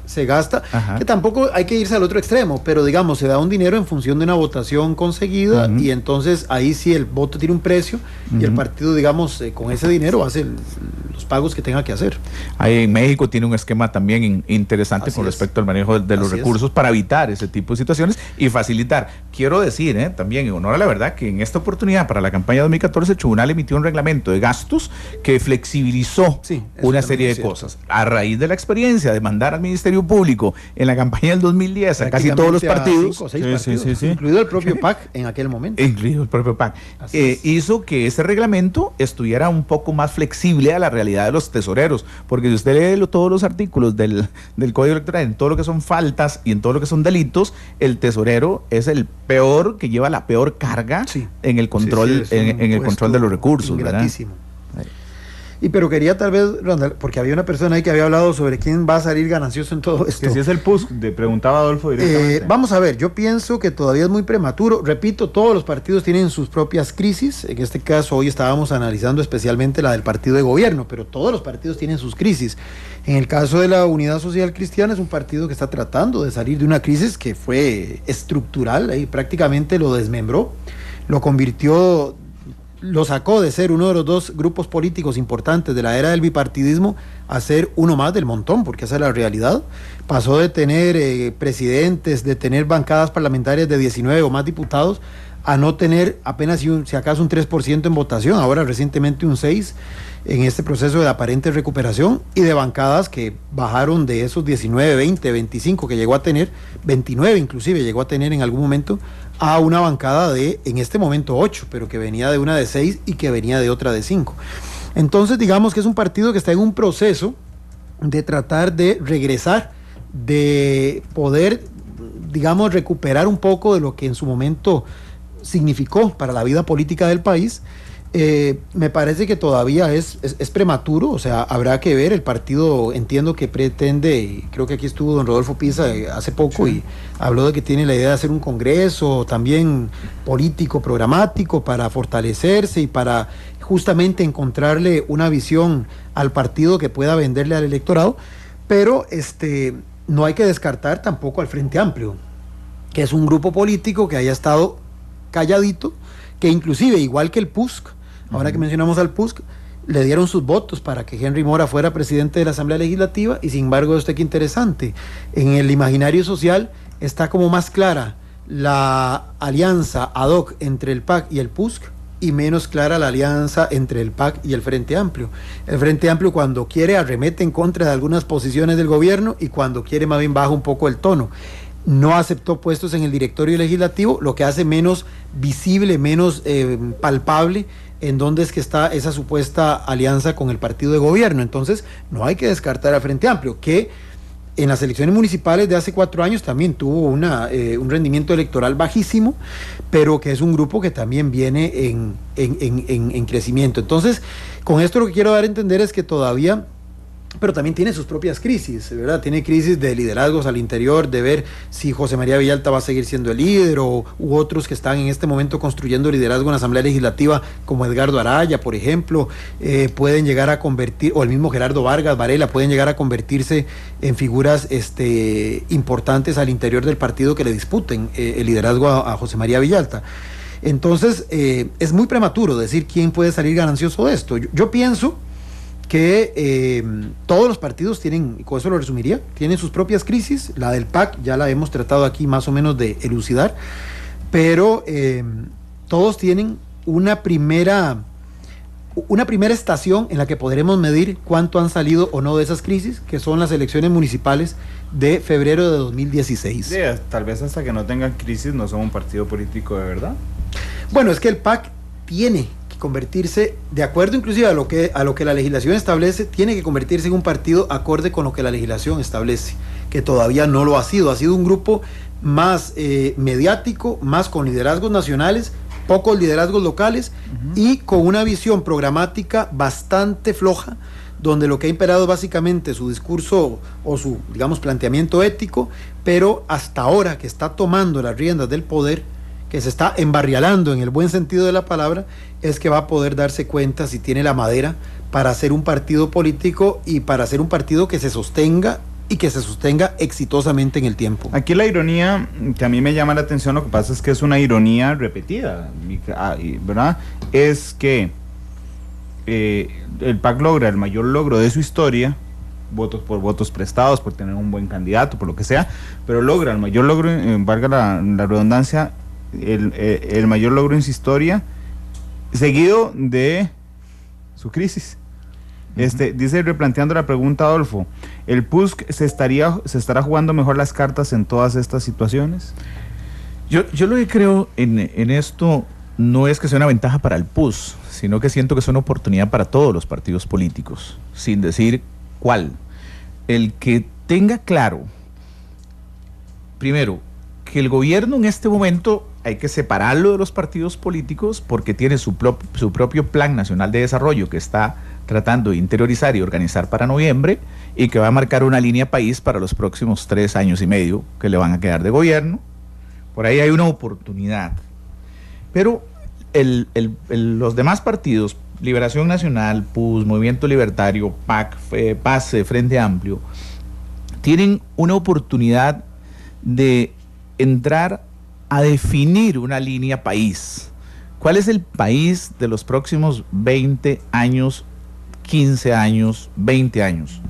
se gasta, que tampoco hay que irse al otro extremo, pero digamos se da un dinero en función de una votación conseguida, y entonces ahí sí el voto tiene un precio y el partido, digamos, con ese dinero hace los pagos que tenga que hacer. Ahí en México tiene un esquema también interesante con respecto al manejo de los recursos para evitar ese tipo de situaciones y facilitar. Quiero decir, también en honor a la verdad, que en esta oportunidad para la campaña 2014 el tribunal emitió un reglamento de gastos que flexibilizó una serie de cosas. A raíz de la experiencia de mandar al Ministerio Público en la campaña del 2010 a casi todos los partidos, 5 o 6 partidos, incluido el propio PAC en aquel momento. Incluido el propio PAC. Hizo que ese reglamento estuviera un poco más flexible a la realidad de los tesoreros, porque si usted lee todos los artículos del Código Electoral, en todo lo que son faltas y en todo lo que son delitos, el tesorero es el peor, que lleva la peor carga en el control, en el control de los recursos. Gratísimo. Pero quería tal vez, Randall, porque había una persona ahí que había hablado sobre quién va a salir ganancioso en todo esto. Que si es el PUSC, preguntaba Adolfo directamente. Vamos a ver, yo pienso que todavía es muy prematuro. Repito, todos los partidos tienen sus propias crisis. En este caso, hoy estábamos analizando especialmente la del partido de gobierno, pero todos los partidos tienen sus crisis. En el caso de la Unidad Social Cristiana, es un partido que está tratando de salir de una crisis que fue estructural, ahí prácticamente lo desmembró, lo sacó de ser uno de los 2 grupos políticos importantes de la era del bipartidismo a ser uno más del montón, porque esa es la realidad. Pasó de tener presidentes, de tener bancadas parlamentarias de 19 o más diputados, a no tener apenas si acaso un 3% en votación, ahora recientemente un 6%. en este proceso de aparente recuperación, y de bancadas que bajaron de esos 19, 20, 25 que llegó a tener, 29 inclusive llegó a tener en algún momento, a una bancada de, en este momento, 8, pero que venía de una de 6 y que venía de otra de 5. Entonces, digamos que es un partido que está en un proceso de tratar de regresar, de poder, digamos, recuperar un poco de lo que en su momento significó para la vida política del país. Me parece que todavía es prematuro, o sea, habrá que ver. El partido, entiendo que pretende, y creo que aquí estuvo don Rodolfo Pisa hace poco, sí, y habló de que tiene la idea de hacer un congreso también político, programático, para fortalecerse y para justamente encontrarle una visión al partido que pueda venderle al electorado, pero no hay que descartar tampoco al Frente Amplio, que es un grupo político que haya estado calladito, que inclusive, igual que el PUSC, ahora que mencionamos al PUSC, le dieron sus votos para que Henry Mora fuera presidente de la Asamblea Legislativa, y sin embargo, esto que interesante, en el imaginario social está como más clara la alianza ad hoc entre el PAC y el PUSC, y menos clara la alianza entre el PAC y el Frente Amplio. El Frente Amplio, cuando quiere, arremete en contra de algunas posiciones del gobierno, y cuando quiere, más bien baja un poco el tono. No aceptó puestos en el directorio legislativo, lo que hace menos visible, menos palpable en dónde es que está esa supuesta alianza con el partido de gobierno. Entonces, no hay que descartar al Frente Amplio, que en las elecciones municipales de hace 4 años también tuvo un rendimiento electoral bajísimo, pero que es un grupo que también viene en crecimiento. Entonces, con esto lo que quiero dar a entender es que todavía, pero también tiene sus propias crisis, ¿verdad? Tiene crisis de liderazgos al interior, de ver si José María Villalta va a seguir siendo el líder, u otros que están en este momento construyendo liderazgo en la Asamblea Legislativa, como Edgardo Araya, por ejemplo, pueden llegar a convertir, o el mismo Gerardo Vargas Varela, pueden llegar a convertirse en figuras importantes al interior del partido que le disputen el liderazgo a José María Villalta. Entonces, es muy prematuro decir quién puede salir ganancioso de esto. Yo pienso que todos los partidos tienen, y con eso lo resumiría, tienen sus propias crisis. La del PAC ya la hemos tratado aquí más o menos de elucidar, pero todos tienen una primera estación en la que podremos medir cuánto han salido o no de esas crisis, que son las elecciones municipales de febrero de 2016. Sí, tal vez hasta que no tengan crisis no son un partido político de verdad. Bueno, es que el PAC tiene convertirse, de acuerdo inclusive a lo que la legislación establece, tiene que convertirse en un partido acorde con lo que la legislación establece, que todavía no lo ha sido un grupo más mediático, más con liderazgos nacionales, pocos liderazgos locales, y con una visión programática bastante floja, donde lo que ha imperado es básicamente su discurso o su, digamos, planteamiento ético, pero hasta ahora que está tomando las riendas del poder, que se está embarrialando en el buen sentido de la palabra, es que va a poder darse cuenta si tiene la madera para ser un partido político y para ser un partido que se sostenga y que se sostenga exitosamente en el tiempo. Aquí la ironía que a mí me llama la atención, lo que pasa es que es una ironía repetida, ¿verdad? Es que el PAC logra el mayor logro de su historia, votos por votos prestados, por tener un buen candidato, por lo que sea, pero logra el mayor logro, valga la redundancia, el mayor logro en su historia, seguido de su crisis. Dice, replanteando la pregunta, Adolfo, ¿el PUSC se estará jugando mejor las cartas en todas estas situaciones? Yo lo que creo en esto no es que sea una ventaja para el PUSC, sino que siento que es una oportunidad para todos los partidos políticos, sin decir cuál. El que tenga claro, primero, que el gobierno en este momento hay que separarlo de los partidos políticos porque tiene su propio Plan Nacional de Desarrollo que está tratando de interiorizar y organizar para noviembre, y que va a marcar una línea país para los próximos 3 años y medio que le van a quedar de gobierno. Por ahí hay una oportunidad. Pero los demás partidos, Liberación Nacional, PUS, Movimiento Libertario, PAC, PAS, Frente Amplio, tienen una oportunidad de entrar a definir una línea país. ¿Cuál es el país de los próximos 20 años, 15 años, 20 años?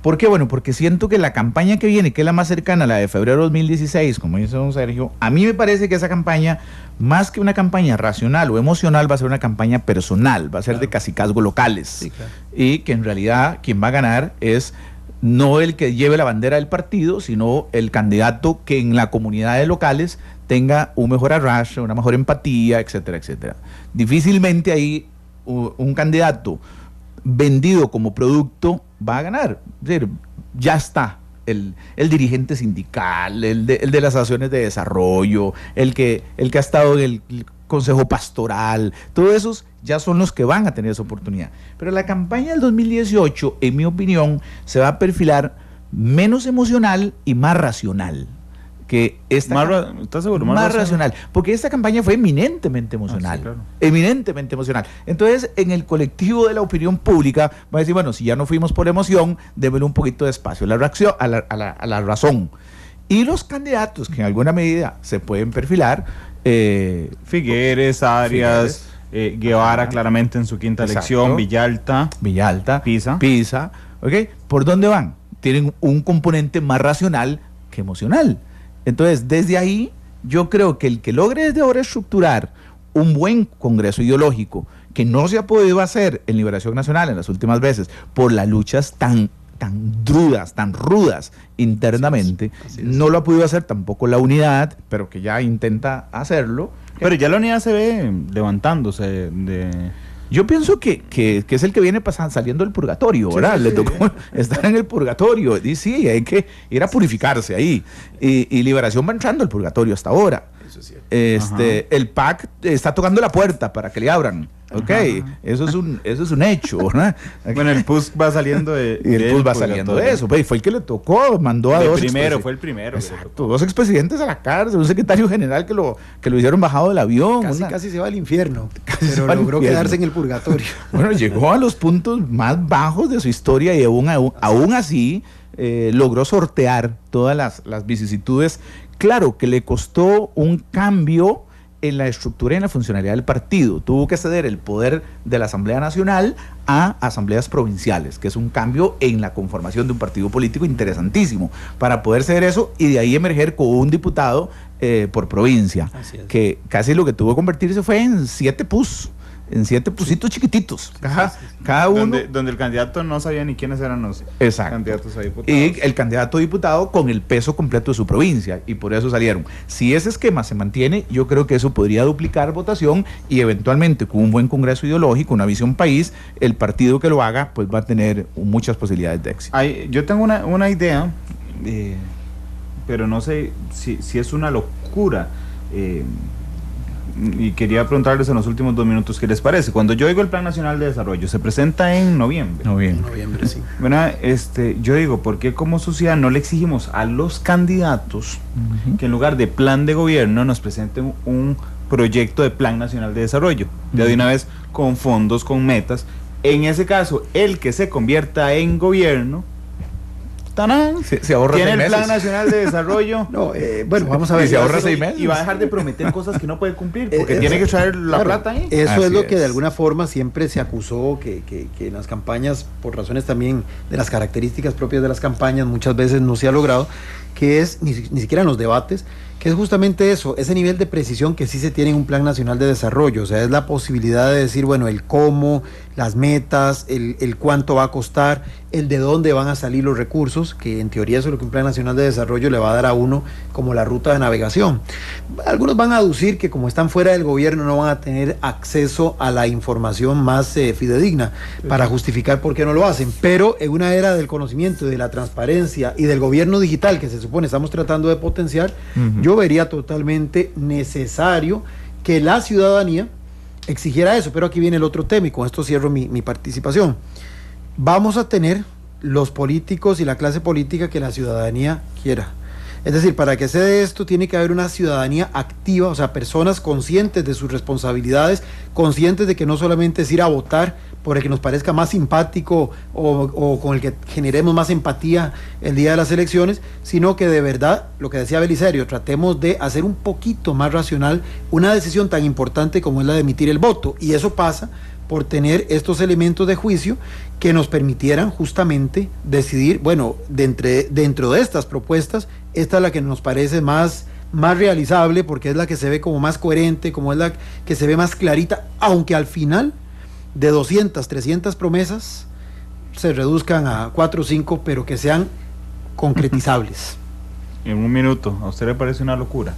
¿Por qué? Bueno, porque siento que la campaña que viene, que es la más cercana a la de febrero de 2016, como dice don Sergio, a mí me parece que esa campaña, más que una campaña racional o emocional, va a ser una campaña personal, va a ser de cacicazgos locales. Sí, claro. Y que en realidad quien va a ganar es no el que lleve la bandera del partido, sino el candidato que en la comunidad de locales tenga un mejor arrastre, una mejor empatía, etcétera, etcétera. Difícilmente ahí un candidato vendido como producto va a ganar. Es decir, ya está el dirigente sindical, el de las asociaciones de desarrollo, el que ha estado en el consejo pastoral, todos esos ya son los que van a tener esa oportunidad. Pero la campaña del 2018, en mi opinión, se va a perfilar menos emocional y más racional. Que ¿Estás seguro? Más racional, porque esta campaña fue eminentemente emocional, sí, claro. Eminentemente emocional. Entonces, en el colectivo de la opinión pública, va a decir, bueno, si ya no fuimos por emoción, démosle un poquito de espacio a la reacción, a la razón. Y los candidatos que en alguna medida se pueden perfilar, Figueres, Arias, Guevara claramente en su quinta elección, Villalta, Pisa, ¿ok? ¿Por dónde van? Tienen un componente más racional que emocional. Entonces, desde ahí, yo creo que el que logre desde ahora estructurar un buen congreso ideológico, que no se ha podido hacer en Liberación Nacional en las últimas veces, por las luchas tan rudas internamente, no lo ha podido hacer tampoco la unidad, pero que ya intenta hacerlo. Pero ya la unidad se ve levantándose de... Yo pienso que es el que viene saliendo del purgatorio, ¿verdad? Sí, Le tocó estar en el purgatorio. Y sí, hay que ir a purificarse ahí. Y Liberación va entrando al purgatorio hasta ahora. Eso es cierto. El PAC está tocando la puerta para que le abran. Ok, eso es un hecho, ¿verdad? Bueno, el PUS va saliendo de... Y el PUS va saliendo de eso. Fue el que le tocó, mandó a dos... Fue el primero. Exacto, dos expresidentes a la cárcel, un secretario general que lo hicieron bajado del avión. Casi se va al infierno, pero logró quedarse en el purgatorio. Bueno, llegó a los puntos más bajos de su historia y aún así logró sortear todas las vicisitudes. Claro que le costó un cambio en la estructura y en la funcionalidad del partido. Tuvo que ceder el poder de la Asamblea Nacional a asambleas provinciales, que es un cambio en la conformación de un partido político interesantísimo, para poder ceder eso y de ahí emerger con un diputado por provincia, que casi lo que tuvo que convertirse fue en 7 PUS. En 7 pusitos chiquititos, cada uno. Donde el candidato no sabía ni quiénes eran los candidatos a diputados. Y el candidato a diputado con el peso completo de su provincia, y por eso salieron. Si ese esquema se mantiene, yo creo que eso podría duplicar votación y eventualmente con un buen congreso ideológico, una visión país, el partido que lo haga pues va a tener muchas posibilidades de éxito. Yo tengo una idea, pero no sé si es una locura. Y quería preguntarles en los últimos 2 minutos qué les parece. Cuando yo digo el Plan Nacional de Desarrollo, se presenta en noviembre. Noviembre, sí. Bueno, yo digo, ¿por qué como sociedad no le exigimos a los candidatos que en lugar de plan de gobierno nos presenten un proyecto de Plan Nacional de Desarrollo? Ya de una vez, con fondos, con metas. En ese caso, el que se convierta en gobierno, se ahorra tiene 6 meses. El Plan Nacional de Desarrollo. Bueno, vamos a ver. Y se ahorra 6 meses. Y va a dejar de prometer cosas que no puede cumplir, porque tiene que traer la plata ahí. Eso Así es lo que es. de alguna forma siempre se acusó, que en las campañas, por razones también de las características propias de las campañas, muchas veces no se ha logrado, que es, ni siquiera en los debates, que es justamente eso, ese nivel de precisión que sí se tiene en un Plan Nacional de Desarrollo. O sea, es la posibilidad de decir, bueno, el cómo, las metas, el cuánto va a costar, el de dónde van a salir los recursos, que en teoría eso es lo que un Plan Nacional de Desarrollo le va a dar a uno como la ruta de navegación. Algunos van a aducir que como están fuera del gobierno no van a tener acceso a la información más fidedigna para justificar por qué no lo hacen, pero en una era del conocimiento, de la transparencia y del gobierno digital que se supone estamos tratando de potenciar, yo vería totalmente necesario que la ciudadanía exigiera eso. Pero aquí viene el otro tema y con esto cierro mi participación. Vamos a tener los políticos y la clase política que la ciudadanía quiera. Es decir, para que se dé esto tiene que haber una ciudadanía activa, o sea, personas conscientes de sus responsabilidades, conscientes de que no solamente es ir a votar por el que nos parezca más simpático o con el que generemos más empatía el día de las elecciones, sino que de verdad, lo que decía Belisario, tratemos de hacer un poquito más racional una decisión tan importante como es la de emitir el voto. Y eso pasa por tener estos elementos de juicio que nos permitieran justamente decidir, bueno, dentro de estas propuestas, esta es la que nos parece más realizable, porque es la que se ve como más coherente, como es la que se ve más clarita, aunque al final de 200, 300 promesas se reduzcan a 4 o 5, pero que sean concretizables. En un minuto, ¿a usted le parece una locura?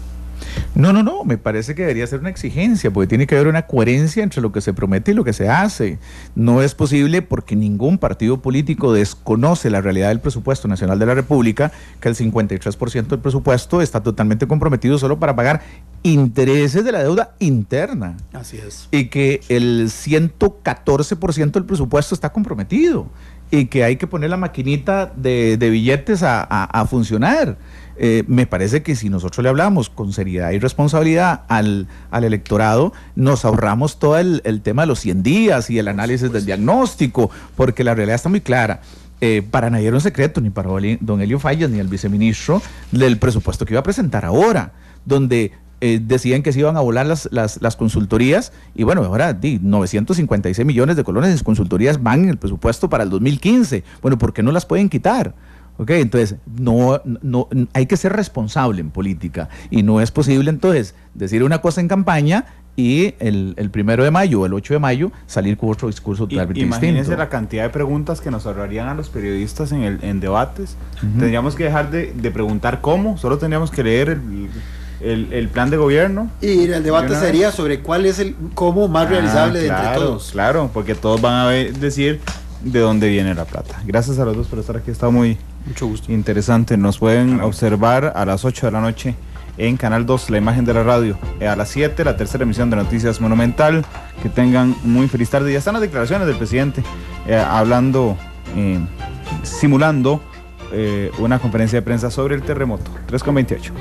No, me parece que debería ser una exigencia, porque tiene que haber una coherencia entre lo que se promete y lo que se hace. No es posible, porque ningún partido político desconoce la realidad del presupuesto nacional de la República, que el 53% del presupuesto está totalmente comprometido solo para pagar intereses de la deuda interna. Así es. Y que el 114% del presupuesto está comprometido, y que hay que poner la maquinita de billetes a funcionar. Me parece que si nosotros le hablamos con seriedad y responsabilidad al electorado, nos ahorramos todo el tema de los 100 días y el análisis del diagnóstico, porque la realidad está muy clara. Para nadie era un secreto, ni para don Elio Fallas, ni el viceministro, del presupuesto que iba a presentar ahora, donde decían que se iban a volar las consultorías, y bueno, ahora 956 millones de colones en consultorías van en el presupuesto para el 2015. Bueno, ¿por qué no las pueden quitar? Okay, entonces, no hay que ser responsable en política, y no es posible entonces decir una cosa en campaña y el 1 de mayo o el 8 de mayo salir con otro discurso totalmente distinto. Imagínense la cantidad de preguntas que nos ahorrarían a los periodistas en debates. Tendríamos que dejar de preguntar cómo, solo tendríamos que leer el plan de gobierno. Y el debate sería sobre cuál es el cómo más realizable de entre todos. Claro, porque todos van a decir de dónde viene la plata. Gracias a los dos por estar aquí, está mucho gusto. Interesante. Nos pueden observar a las 8 de la noche en Canal 2, La Imagen de la Radio. A las 7, la tercera emisión de Noticias Monumental. Que tengan muy feliz tarde. Ya están las declaraciones del presidente hablando, simulando una conferencia de prensa sobre el terremoto. 3:28.